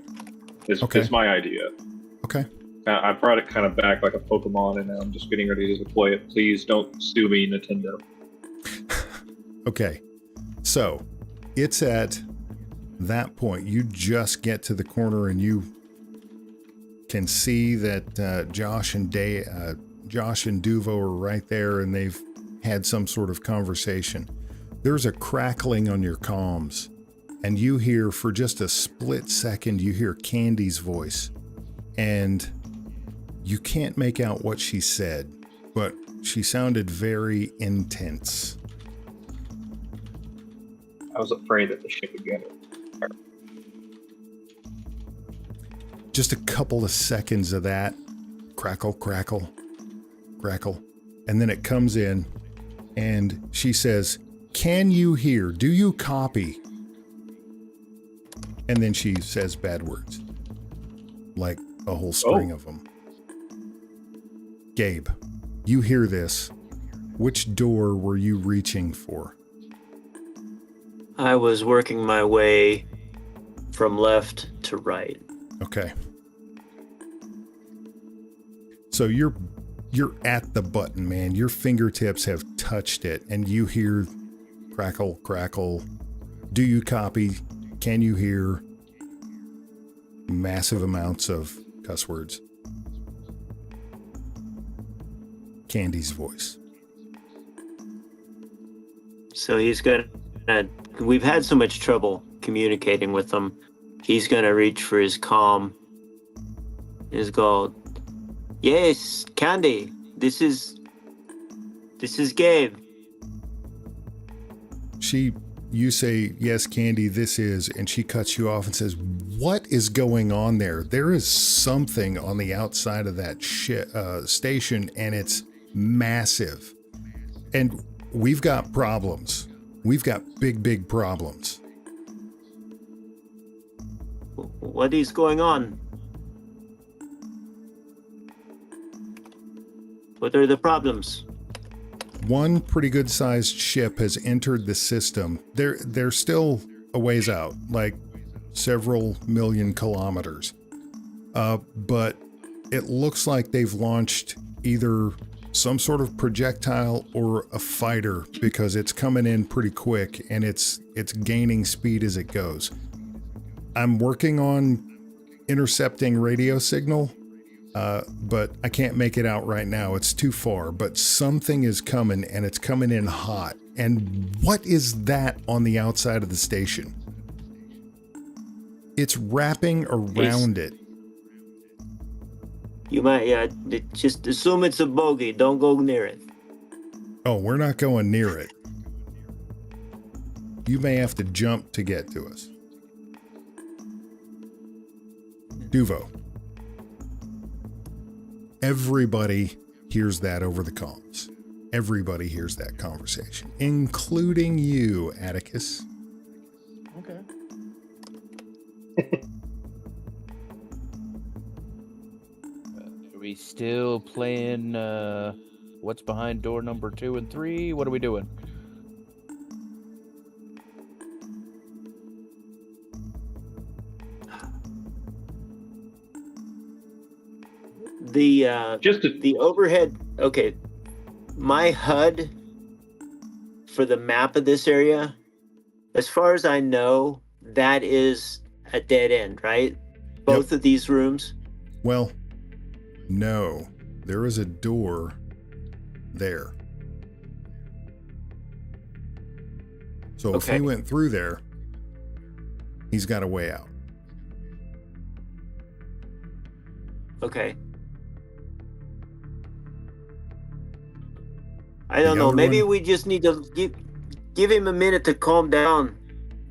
Is my idea. Okay. I brought it kind of back like a Pokemon, and now I'm just getting ready to deploy it. Please don't sue me, Nintendo. Okay, so it's at that point. You just get to the corner, and you can see that Josh and Duvo are right there, and they've had some sort of conversation. There's a crackling on your comms, and you hear, for just a split second, you hear Candy's voice, and you can't make out what she said, but she sounded very intense. I was afraid that the ship would get it. Just a couple of seconds of that. Crackle, crackle, crackle. And then it comes in and she says, "Can you hear? Do you copy?" And then she says bad words. Like a whole string of them. Gabe, you hear this. Which door were you reaching for? I was working my way from left to right. Okay. So you're at the button, man. Your fingertips have touched it, and you hear crackle, crackle. Do you copy? Can you hear? Massive amounts of cuss words. Candy's voice. So he's gonna. We've had so much trouble communicating with him. He's gonna reach for his comm. He's go, "Yes, Candy. This is Gabe." You say, "Yes, Candy, this is," and she cuts you off and says, "What is going on there? There is something on the outside of that station, and it's massive. And we've got problems. We've got big problems." What is going on? What are the problems? One pretty good sized ship has entered the system. They're still a ways out, like several million kilometers. But it looks like they've launched either some sort of projectile or a fighter, because it's coming in pretty quick and it's gaining speed as it goes. I'm working on intercepting radio signal, but I can't make it out right now. It's too far, but something is coming, and it's coming in hot. And what is that on the outside of the station? It's wrapping around it. You might, just assume it's a bogey. Don't go near it. Oh, we're not going near it. You may have to jump to get to us. Duvo. Everybody hears that over the comms. Everybody hears that conversation, including you, Atticus. Okay. Are we still playing what's behind door number 2 and 3? What are we doing? The overhead. Okay, my HUD for the map of this area, as far as I know, that is a dead end, right? Both of these rooms? Well, no. There is a door there. So if Okay. he went through there, he's got a way out. Okay. I don't The know. other Maybe one? we just need to give him a minute to calm down.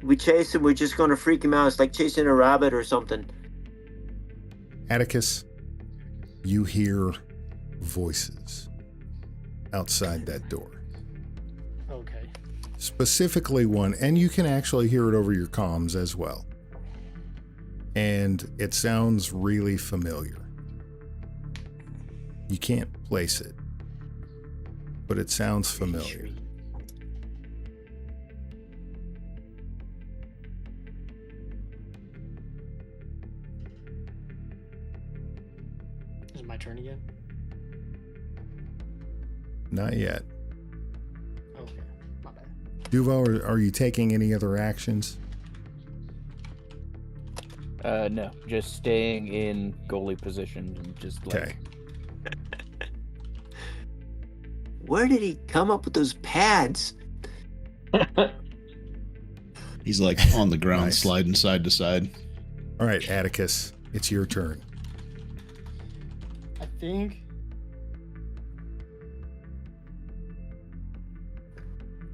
We chase him, we're just gonna freak him out. It's like chasing a rabbit or something. Atticus, you hear voices outside that door. Okay. Specifically one, and you can actually hear it over your comms as well. And it sounds really familiar. You can't place it, but it sounds familiar. Is it my turn again? Not yet. Okay, my bad. Duvo, are you taking any other actions? No, just staying in goalie position and just like. Okay. Where did he come up with those pads? He's like on the ground, Nice. sliding side to side. All right, Atticus, it's your turn. I think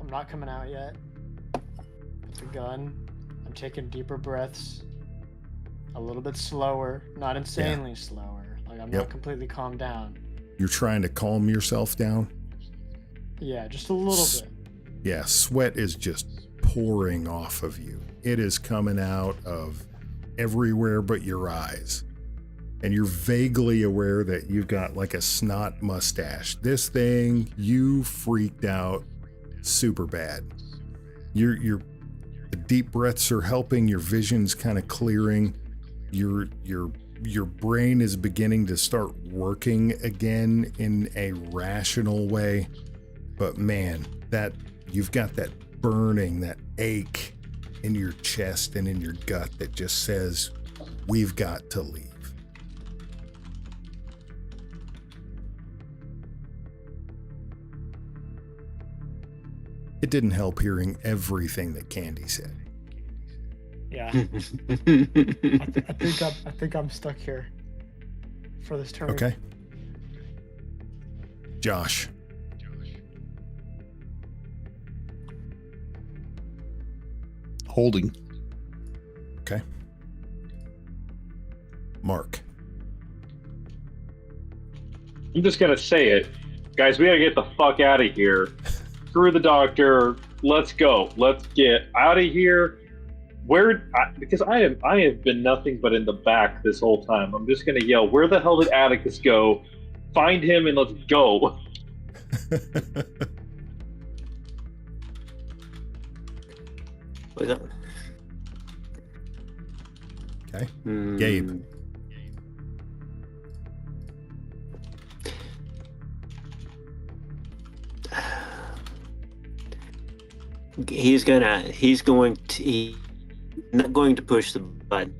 I'm not coming out yet. It's a gun. I'm taking deeper breaths. A little bit slower, not insanely slower. Like I'm Yep. not completely calmed down. You're trying to calm yourself down? Yeah, just a little bit. Yeah, sweat is just pouring off of you. It is coming out of everywhere but your eyes. And you're vaguely aware that you've got like a snot mustache. This thing, you freaked out super bad. The deep breaths are helping, your vision's kind of clearing. Your brain is beginning to start working again in a rational way. But man, that you've got that burning, that ache in your chest and in your gut that just says, we've got to leave. It didn't help hearing everything that Candy said. Yeah. I think I'm stuck here for this turn. Okay. Josh. Holding. Okay. Mark. I'm just gonna say it, guys. We gotta get the fuck out of here. Screw the doctor. Let's go. Let's get out of here. Because I have been nothing but in the back this whole time. I'm just gonna yell, where the hell did Atticus go? Find him and let's go. Wait up. Okay. Gabe. He's not going to push the button.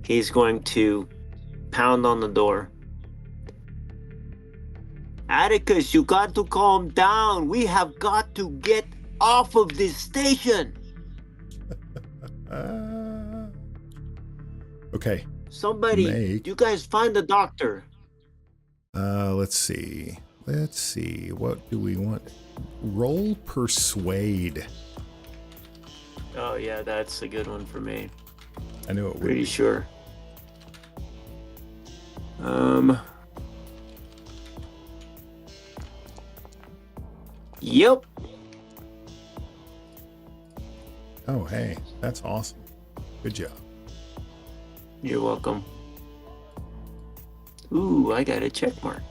He's going to pound on the door. Atticus, you got to calm down. We have got to get off of this station. Okay. Somebody, you guys find the doctor. Let's see. What do we want? Roll persuade. Oh yeah, that's a good one for me. I knew it would Pretty be. sure. Yep. Oh, hey, that's awesome. Good job. You're welcome. Ooh, I got a check mark.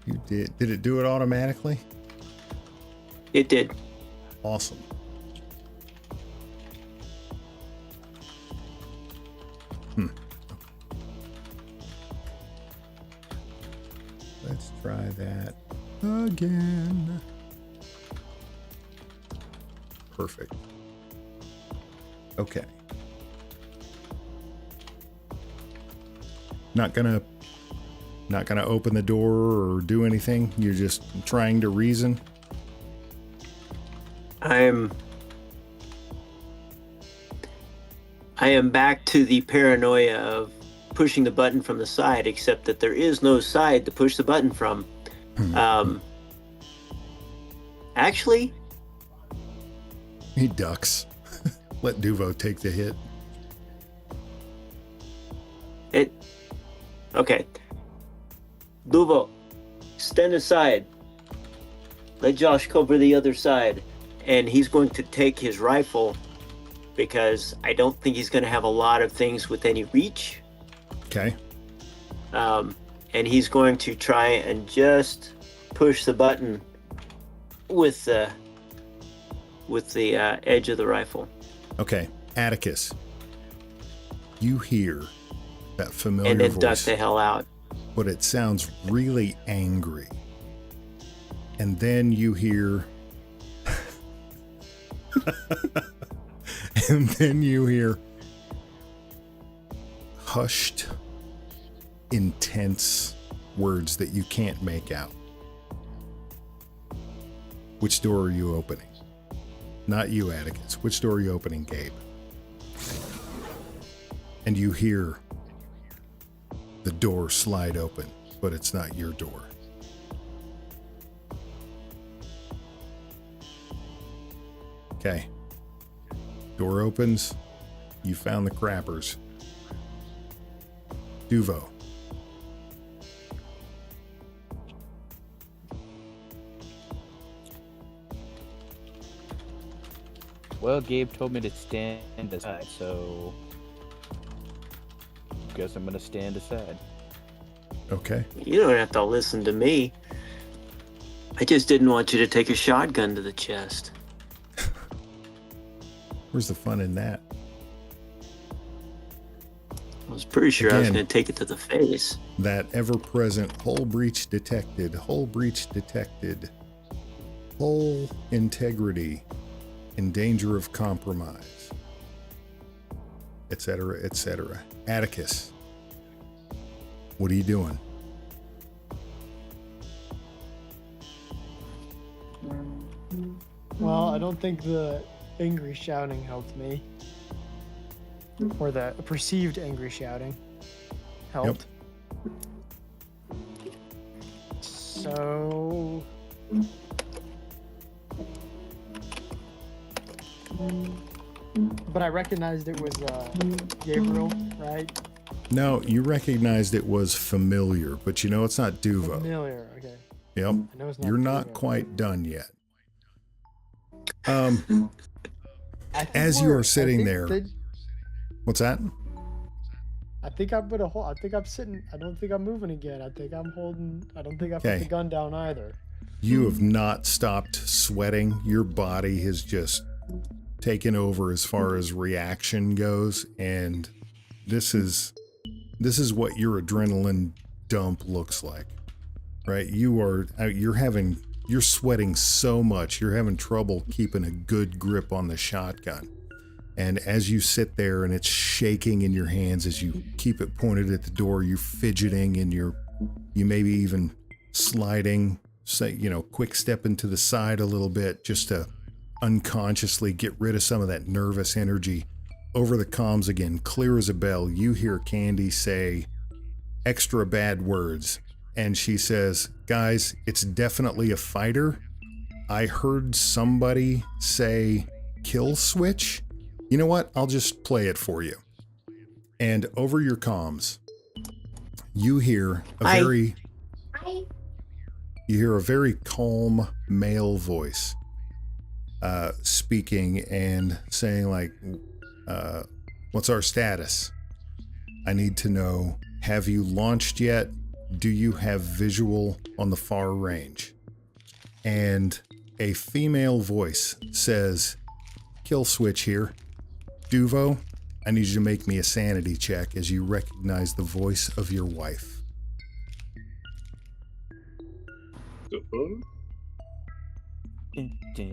You did. Did it do it automatically? It did. Awesome. Let's try that again. Perfect. Okay. Not gonna open the door or do anything. You're just trying to reason. I am back to the paranoia of pushing the button from the side, except that there is no side to push the button from. Actually, he ducks. Let Duvo take the hit. Okay. Duvo, stand aside. Let Josh cover the other side. And he's going to take his rifle because I don't think he's going to have a lot of things with any reach. Okay. And he's going to try and just push the button with the edge of the rifle. Okay. Atticus, you hear that familiar and then voice, duck the hell out. but it sounds really angry. And then you hear and then you hear hushed, intense words that you can't make out. Which door are you opening? Not you, Atticus. Which door are you opening, Gabe? And you hear the door slide open, but it's not your door. Okay. Door opens. You found the crappers. Duvo. Well, Gabe told me to stand aside, so guess I'm gonna stand aside. Okay. You don't have to listen to me. I just didn't want you to take a shotgun to the chest. Where's the fun in that? I was pretty sure I was Again, going to take it to the face. That ever-present hull breach detected, hull breach detected, hull integrity in danger of compromise, etc., etc. Atticus, what are you doing? Well, I don't think the angry shouting helped me. Or the perceived angry shouting helped. So... But I recognized it was Gabriel, right? No, you recognized it was familiar, but you know it's not Duvo. Familiar, okay. Yep. I know it's not You're not Duvo. quite done yet. I think As you we're- are sitting I there, think what's that? I think I put a hold. I think I'm sitting. I don't think I'm moving again. I think I'm holding. I don't think I put Okay. the gun down either. You have not stopped sweating. Your body has just taken over as far as reaction goes, and this is what your adrenaline dump looks like, right? You're sweating so much, you're having trouble keeping a good grip on the shotgun. And as you sit there and it's shaking in your hands as you keep it pointed at the door, you're fidgeting and you maybe even sliding, quick stepping to the side a little bit just to unconsciously get rid of some of that nervous energy. Over the comms again, clear as a bell, you hear Candy say extra bad words. And she says, guys, it's definitely a fighter. I heard somebody say kill switch. You know what? I'll just play it for you. And over your comms, you hear a very calm male voice speaking and saying like, what's our status? I need to know, have you launched yet? Do you have visual on the far range? And a female voice says, kill switch here. Duvo, I need you to make me a sanity check as you recognize the voice of your wife.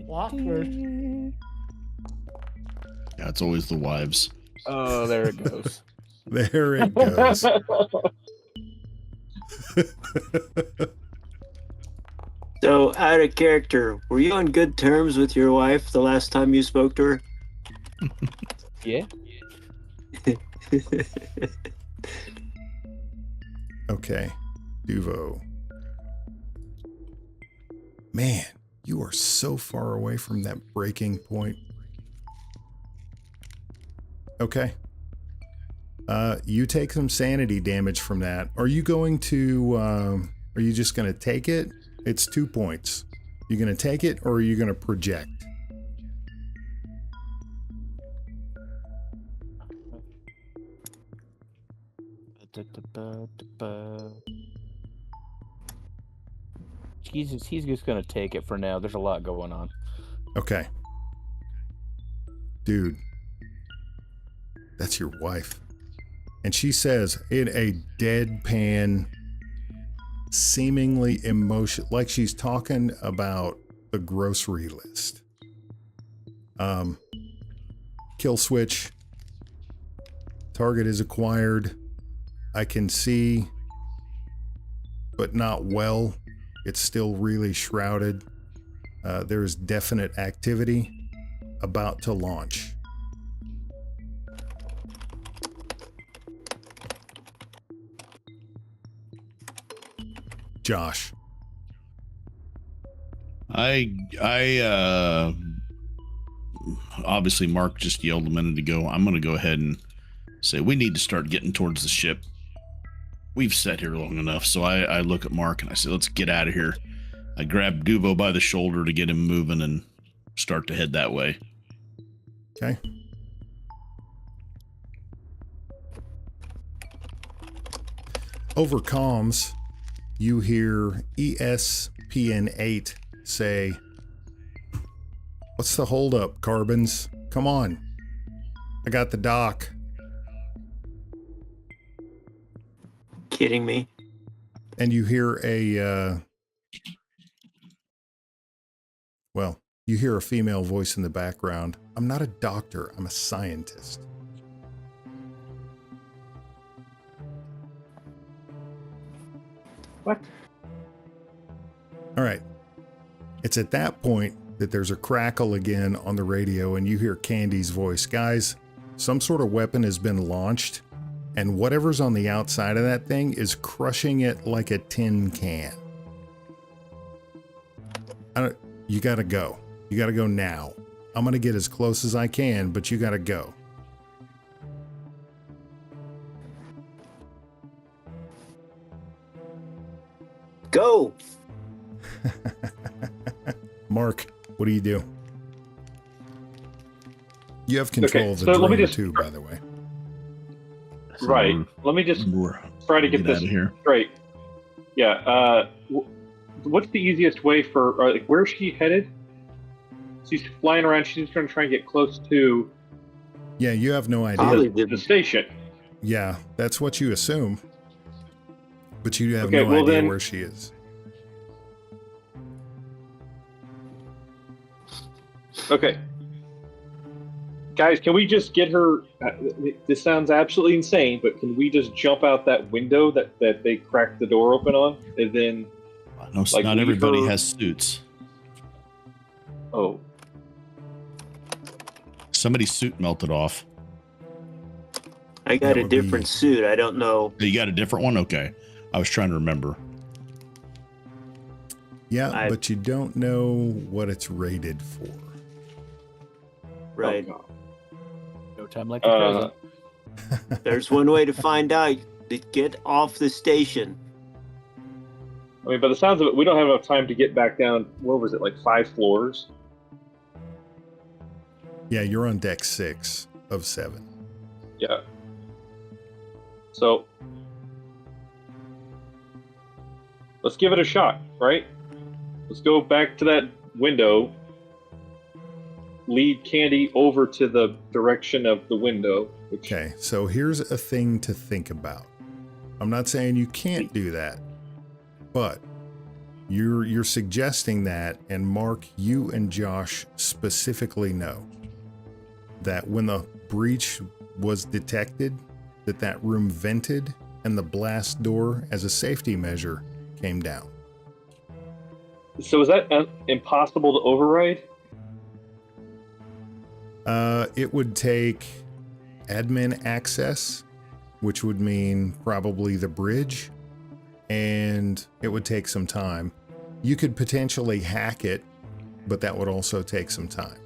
Awkward. Yeah, it's always the wives. Oh, there it goes. There it goes. So, out of character, were you on good terms with your wife the last time you spoke to her? Yeah. Okay, Duvo. Man, you are so far away from that breaking point. Okay. You take some sanity damage from that. Are you going to, are you just going to take it? It's 2 points. You going to take it or are you going to project? He's just gonna take it for now. There's a lot going on. Okay. Dude, that's your wife. And she says in a deadpan, seemingly emotion, like she's talking about the grocery list. Kill switch. Target is acquired. I can see, but not well. It's still really shrouded. There's definite activity about to launch. Josh. Obviously Mark just yelled a minute ago. I'm going to go ahead and say we need to start getting towards the ship. We've sat here long enough. So I look at Mark and I say, let's get out of here. I grab Duvo by the shoulder to get him moving and start to head that way. Okay. Over comms, you hear ESPN8 say, "What's the holdup, Carbons? Come on. I got the dock." Kidding me? And you hear you hear a female voice in the background. "I'm not a doctor. I'm a scientist." What? All right. It's at that point that there's a crackle again on the radio and you hear Candy's voice. "Guys, some sort of weapon has been launched and whatever's on the outside of that thing is crushing it like a tin can. You gotta go. You gotta go now. I'm gonna get as close as I can, but you gotta go." Go! Mark, what do you do? You have control of the so let me drone just- too, by the way. Right. Let me just try to get this out of here. straight. Yeah. What's the easiest way for? Like, where's she headed? She's flying around. She's going to try and get close to Yeah, you have no idea. Probably the didn't. station. Yeah, that's what you assume. But you have Okay, no well idea then- where she is. Okay. Guys, can we just get her? This sounds absolutely insane, but can we just jump out that window that they cracked the door open on, and then? No, Like, not leave everybody her- has suits. Oh, Somebody's suit melted off. I got That a would be- different suit. I don't know. You got a different one? Okay. I was trying to remember. Yeah, but you don't know what it's rated for. Right. Oh, No time like the present. There's one way to find out. To get off the station. I mean, by the sounds of it, we don't have enough time to get back down. What was it, like 5 floors? Yeah, you're on deck 6 of 7. Yeah. So let's give it a shot, right? Let's go back to that window. Lead Candy over to the direction of the window. Which, Okay, so here's a thing to think about. I'm not saying you can't do that, but you're suggesting that, and Mark, you and Josh specifically know that when the breach was detected, that room vented and the blast door, as a safety measure, came down. So is that impossible to override? It would take admin access, which would mean probably the bridge, and it would take some time. You could potentially hack it, but that would also take some time.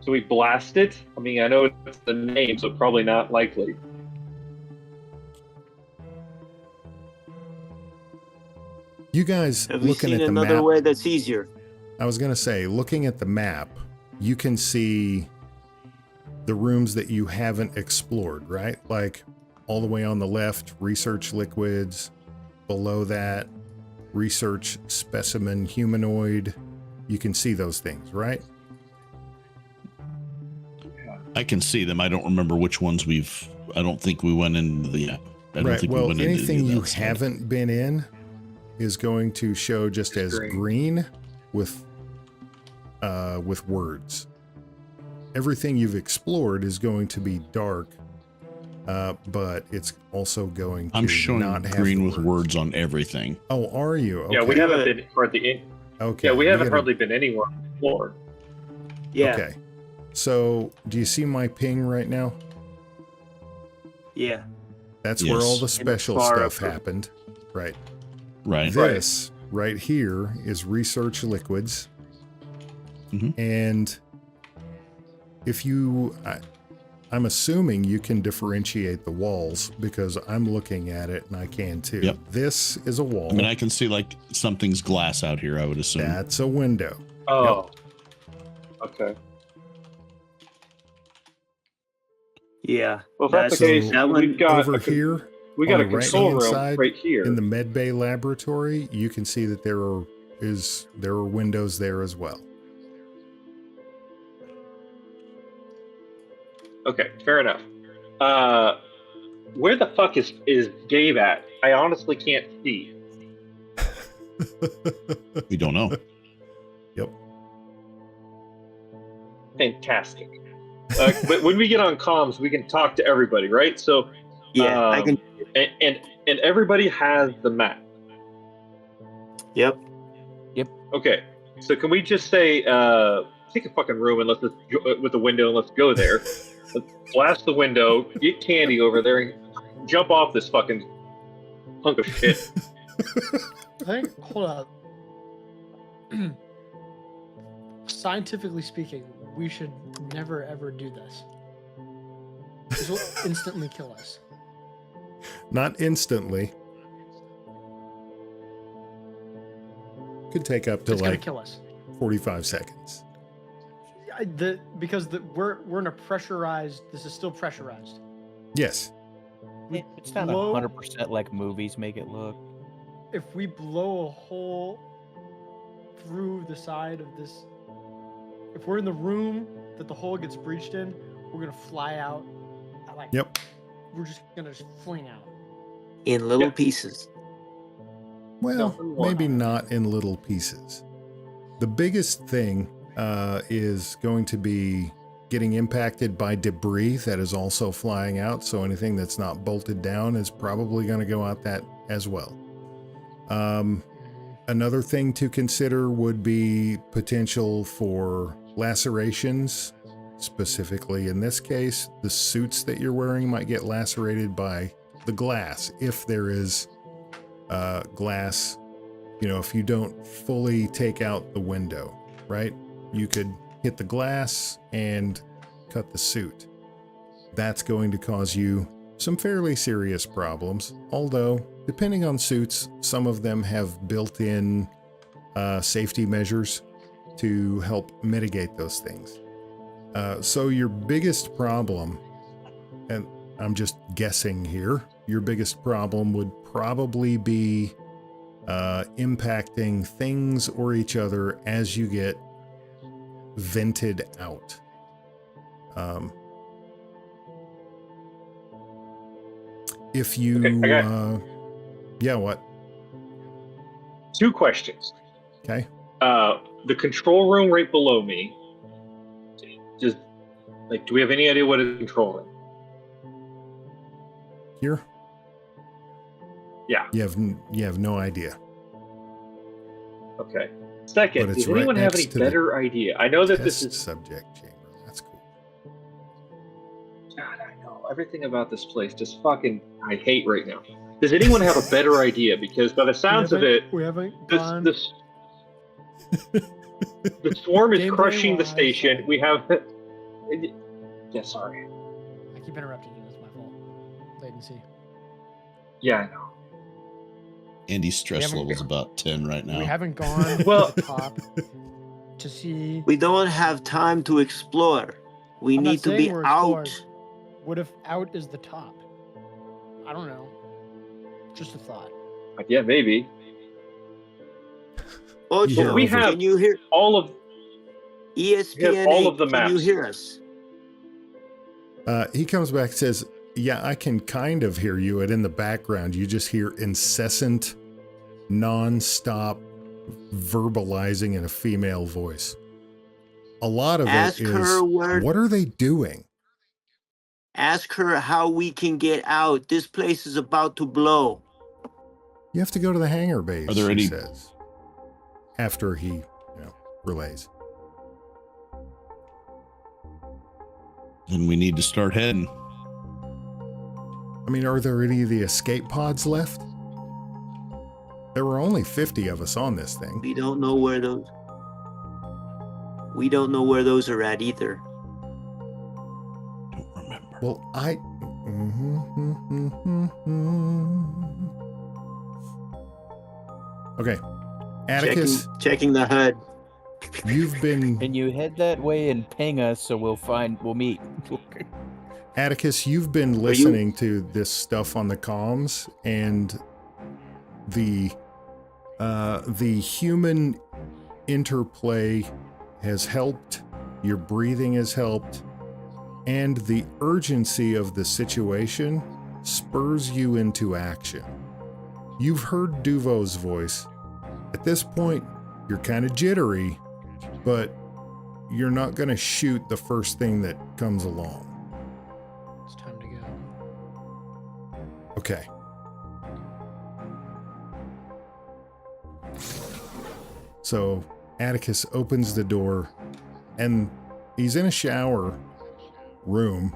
So we blast it? I mean, I know it's the name, so probably not likely. You guys Have you looking seen at the another map, way that's easier? I was going to say, looking at the map, you can see the rooms that you haven't explored, right? Like all the way on the left, research liquids. Below that, research specimen humanoid. You can see those things, right? I can see them. I don't remember which ones I don't think we went into the. I don't Right. think Well, we went into anything the you outside. haven't been in is going to show just as green with words. Everything you've explored is going to be dark, but it's also going to I'm showing not have green the with words on everything. Oh, are you? Okay. Yeah, we haven't been hardly in. Okay. Yeah, we you haven't gotta- hardly been anywhere on the floor. Yeah. Okay. So, do you see my ping right now? Yeah. That's Yes. where all the special far stuff up. happened. Right. Right. This right here is research liquids. Mhm. And if you, I'm assuming you can differentiate the walls because I'm looking at it and I can too. Yep. This is a wall. I mean, I can see like something's glass out here, I would assume. That's a window. Oh. Okay. Yeah. Well, if that's the That's- case, that one we've got Over a here, we got on a the control right-hand room side, right here. in the med bay laboratory, you can see that there are windows there as well. Okay, fair enough. Where the fuck is Gabe at? I honestly can't see. We don't know. Yep. Fantastic. But when we get on comms, we can talk to everybody, right? So Yeah. I can. and everybody has the map. Yep. Okay, so can we just say take a fucking room and let's just with the window and let's go there. Let's blast the window, get Candy over there, and jump off this fucking hunk of shit. I think, hold up. Scientifically speaking, we should never ever do this. This will instantly kill us. Not instantly. Could take up to It's gonna like kill us. 45 seconds. Because we're in a pressurized. This is still pressurized. Yes. It's not blow- 100% like movies make it look. If we blow a hole through the side of this, if we're in the room that the hole gets breached in, we're gonna fly out. Yep. We're just gonna fling out. In little Yeah. pieces. Well, Nothing more. maybe not in little pieces. The biggest thing is going to be getting impacted by debris that is also flying out. So anything that's not bolted down is probably going to go out that as well. Another thing to consider would be potential for lacerations. Specifically, in this case, the suits that you're wearing might get lacerated by the glass. If there is glass, if you don't fully take out the window, right? You could hit the glass and cut the suit. That's going to cause you some fairly serious problems. Although, depending on suits, some of them have built-in safety measures to help mitigate those things. So your biggest problem, and I'm just guessing here, your biggest problem would probably be impacting things or each other as you get vented out. If you, Okay, yeah, what? 2 questions. Okay. The control room right below me. Just like, do we have any idea what it's controlling? Here? Yeah. You have no idea. Okay. Second, But it's does anyone right have next any to the better idea? I know that this Test is. subject chamber. That's cool. God, I know everything about this place. Just fucking, I hate right now. Does anyone have a better idea? Because by the sounds of it, we haven't this gone. the swarm is Gameplay crushing the wise, station. We have. Yeah, sorry. I keep interrupting you. It's my fault. Latency. Yeah, I know. Andy's stress haven't level's about 10 right We now. haven't gone Well- to the top to see. We don't have time to explore. We I'm not need to saying be we're out. explorers. What if out is the top? I don't know. Just a thought. Yeah, maybe. Ocho, Yeah, we have can you hear all of ESPN all 8? of the Can you maps. hear us? He comes back and says, yeah, I can kind of hear you. And in the background, you just hear incessant, non-stop verbalizing in a female voice. A lot of Ask it is, her where- what are they doing? Ask her how we can get out. This place is about to blow. You have to go to the hangar base, Are there she any- says. After he, relays. Then we need to start heading. I mean, are there any of the escape pods left? There were only 50 of us on this thing. We don't know where those. We don't know where those are at either. Don't remember. Well, Okay. Atticus, Checking the HUD. you've been Can you head that way and ping us so we'll meet? Atticus, you've been listening to this stuff on the comms, and the human interplay has helped. Your breathing has helped, and the urgency of the situation spurs you into action. You've heard Duvo's voice. At this point, you're kind of jittery, but you're not going to shoot the first thing that comes along. It's time to go. Okay. So Atticus opens the door, and he's in a shower room,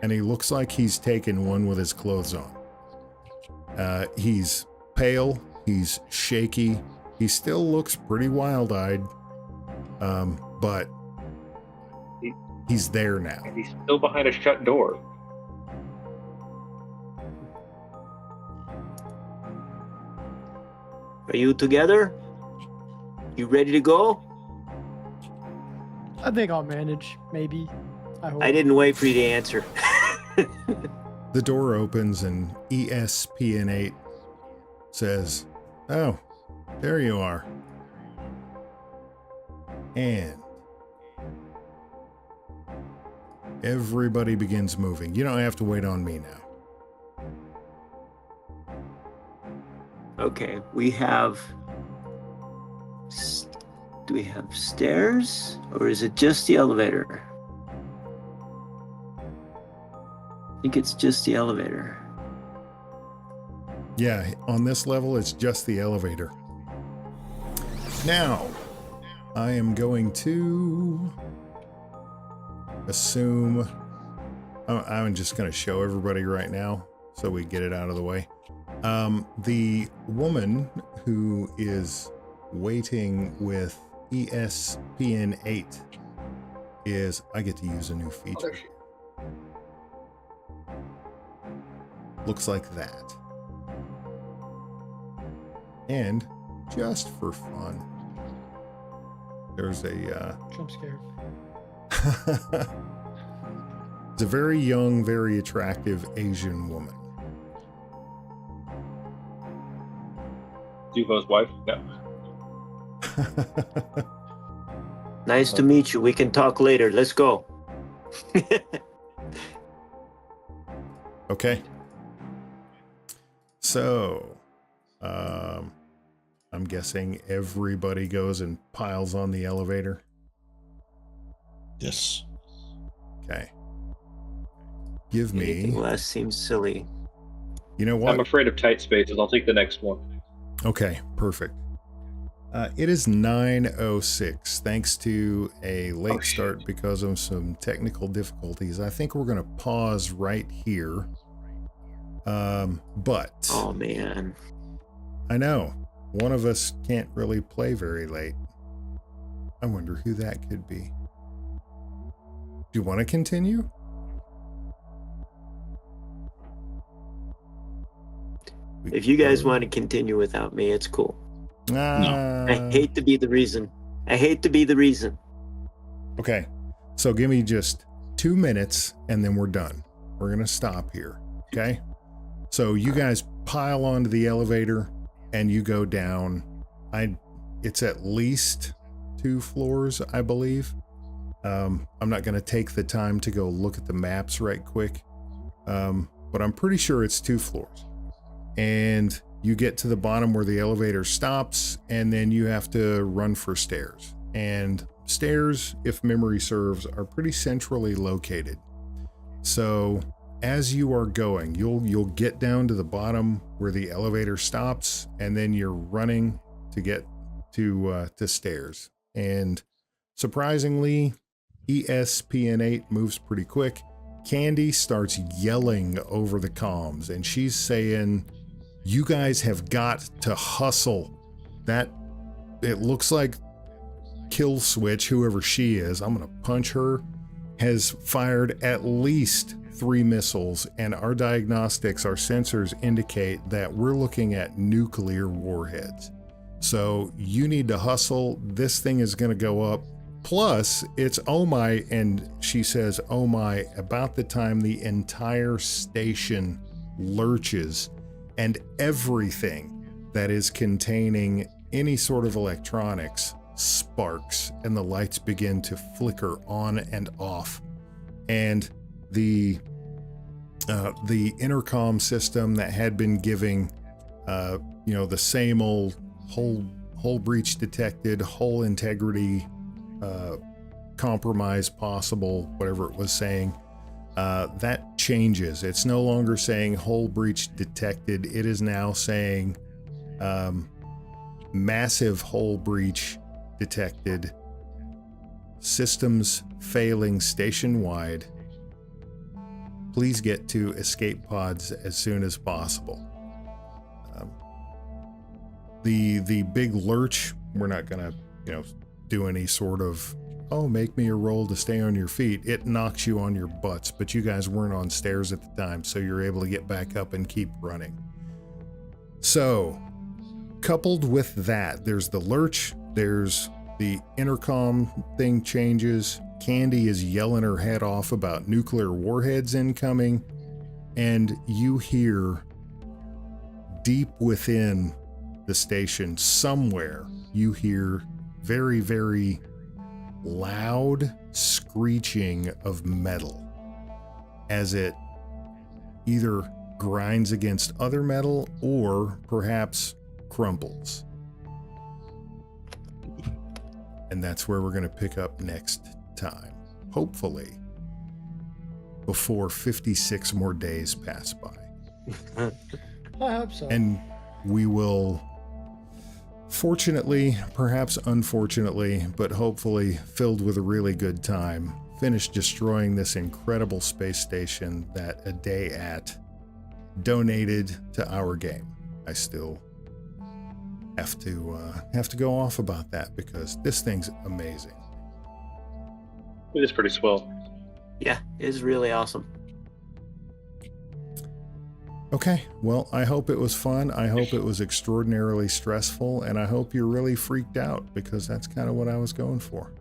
and he looks like he's taken one with his clothes on. He's pale, he's shaky, he still looks pretty wild-eyed, but he's there now. And he's still behind a shut door. Are you together? You ready to go? I think I'll manage. Maybe. I hope. I didn't wait for you to answer. The door opens and ESPN8 says, "Oh, there you are." And everybody begins moving. You don't have to wait on me now. Okay, we have. Do we have stairs, or is it just the elevator? I think it's just the elevator. Yeah, on this level, it's just the elevator. Now, I am going to assume... I'm just going to show everybody right now so we get it out of the way. The woman who is waiting with ESPN8 is... I get to use a new feature. Looks like that. And just for fun, there's a Jump scare. it's a very young, very attractive Asian woman. Duvo's wife? No. Nice to meet you. We can talk later. Let's go. Okay. So, I'm guessing everybody goes and piles on the elevator. Yes. Okay. Give Anything me. less seems silly. You know I'm what? afraid of tight spaces. I'll take the next one. Okay, perfect. It is 9:06. Thanks to a late start because of some technical difficulties. I think we're going to pause right here. But Oh man. I know one of us can't really play very late. I wonder who that could be. Do you want to continue? If you guys want to continue without me, it's cool. I hate to be the reason. Okay, so give me just 2 minutes and then we're done. We're going to stop here, okay? So you guys pile onto the elevator and you go down. It's at least 2 floors, I believe. I'm not going to take the time to go look at the maps right quick, but I'm pretty sure it's 2 floors. And you get to the bottom where the elevator stops, and then you have to run for stairs. And stairs, if memory serves, are pretty centrally located. So as you are going, you'll get down to the bottom where the elevator stops, and then you're running to get to stairs. And surprisingly, ESPN8 moves pretty quick. Candy starts yelling over the comms, and she's saying, "You guys have got to hustle." That it looks like Killswitch, whoever she is, I'm gonna punch her, has fired at least 3 missiles, and our diagnostics, our sensors indicate that we're looking at nuclear warheads. So you need to hustle. This thing is gonna go up. Plus, it's oh my, and she says oh my about the time the entire station lurches, and everything that is containing any sort of electronics sparks, and the lights begin to flicker on and off. And the intercom system that had been giving, the same old hull breach detected, hull integrity compromise possible, whatever it was saying, that changes. It's no longer saying hull breach detected. It is now saying massive hull breach detected, systems failing station-wide. Please get to escape pods as soon as possible. The big lurch, we're not gonna, do any sort of, make me a roll to stay on your feet. It knocks you on your butts, but you guys weren't on stairs at the time, so you're able to get back up and keep running. So, coupled with that, there's the lurch, there's the intercom thing changes, Candy is yelling her head off about nuclear warheads incoming, and you hear deep within the station somewhere, you hear very, very loud screeching of metal as it either grinds against other metal or perhaps crumbles. And that's where we're going to pick up next time, hopefully before 56 more days pass by. I hope so. And we will, fortunately, perhaps unfortunately, but hopefully filled with a really good time, finish destroying this incredible space station that A Day At donated to our game. I still have to go off about that because this thing's amazing. It is pretty swell. Yeah, it is really awesome. Okay, well, I hope it was fun. I hope it was extraordinarily stressful, and I hope you're really freaked out because that's kind of what I was going for.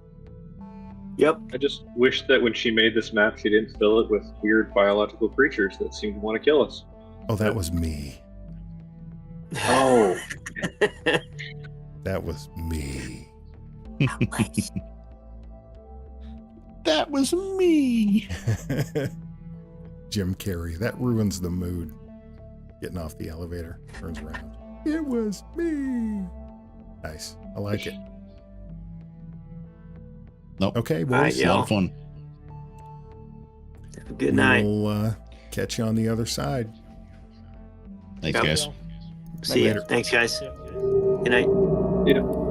Yep. I just wish that when she made this map, she didn't fill it with weird biological creatures that seem to want to kill us. Oh, that was me. Oh. That was me. That was me. Jim Carrey. That ruins the mood. Getting off the elevator, turns around. It was me. Nice. I like it. Nope. Okay, boys. A lot of fun. Good night. We'll catch you on the other side. Thanks, Yep. guys. See you. Later. Thanks, guys. Yeah. Good night. Yeah.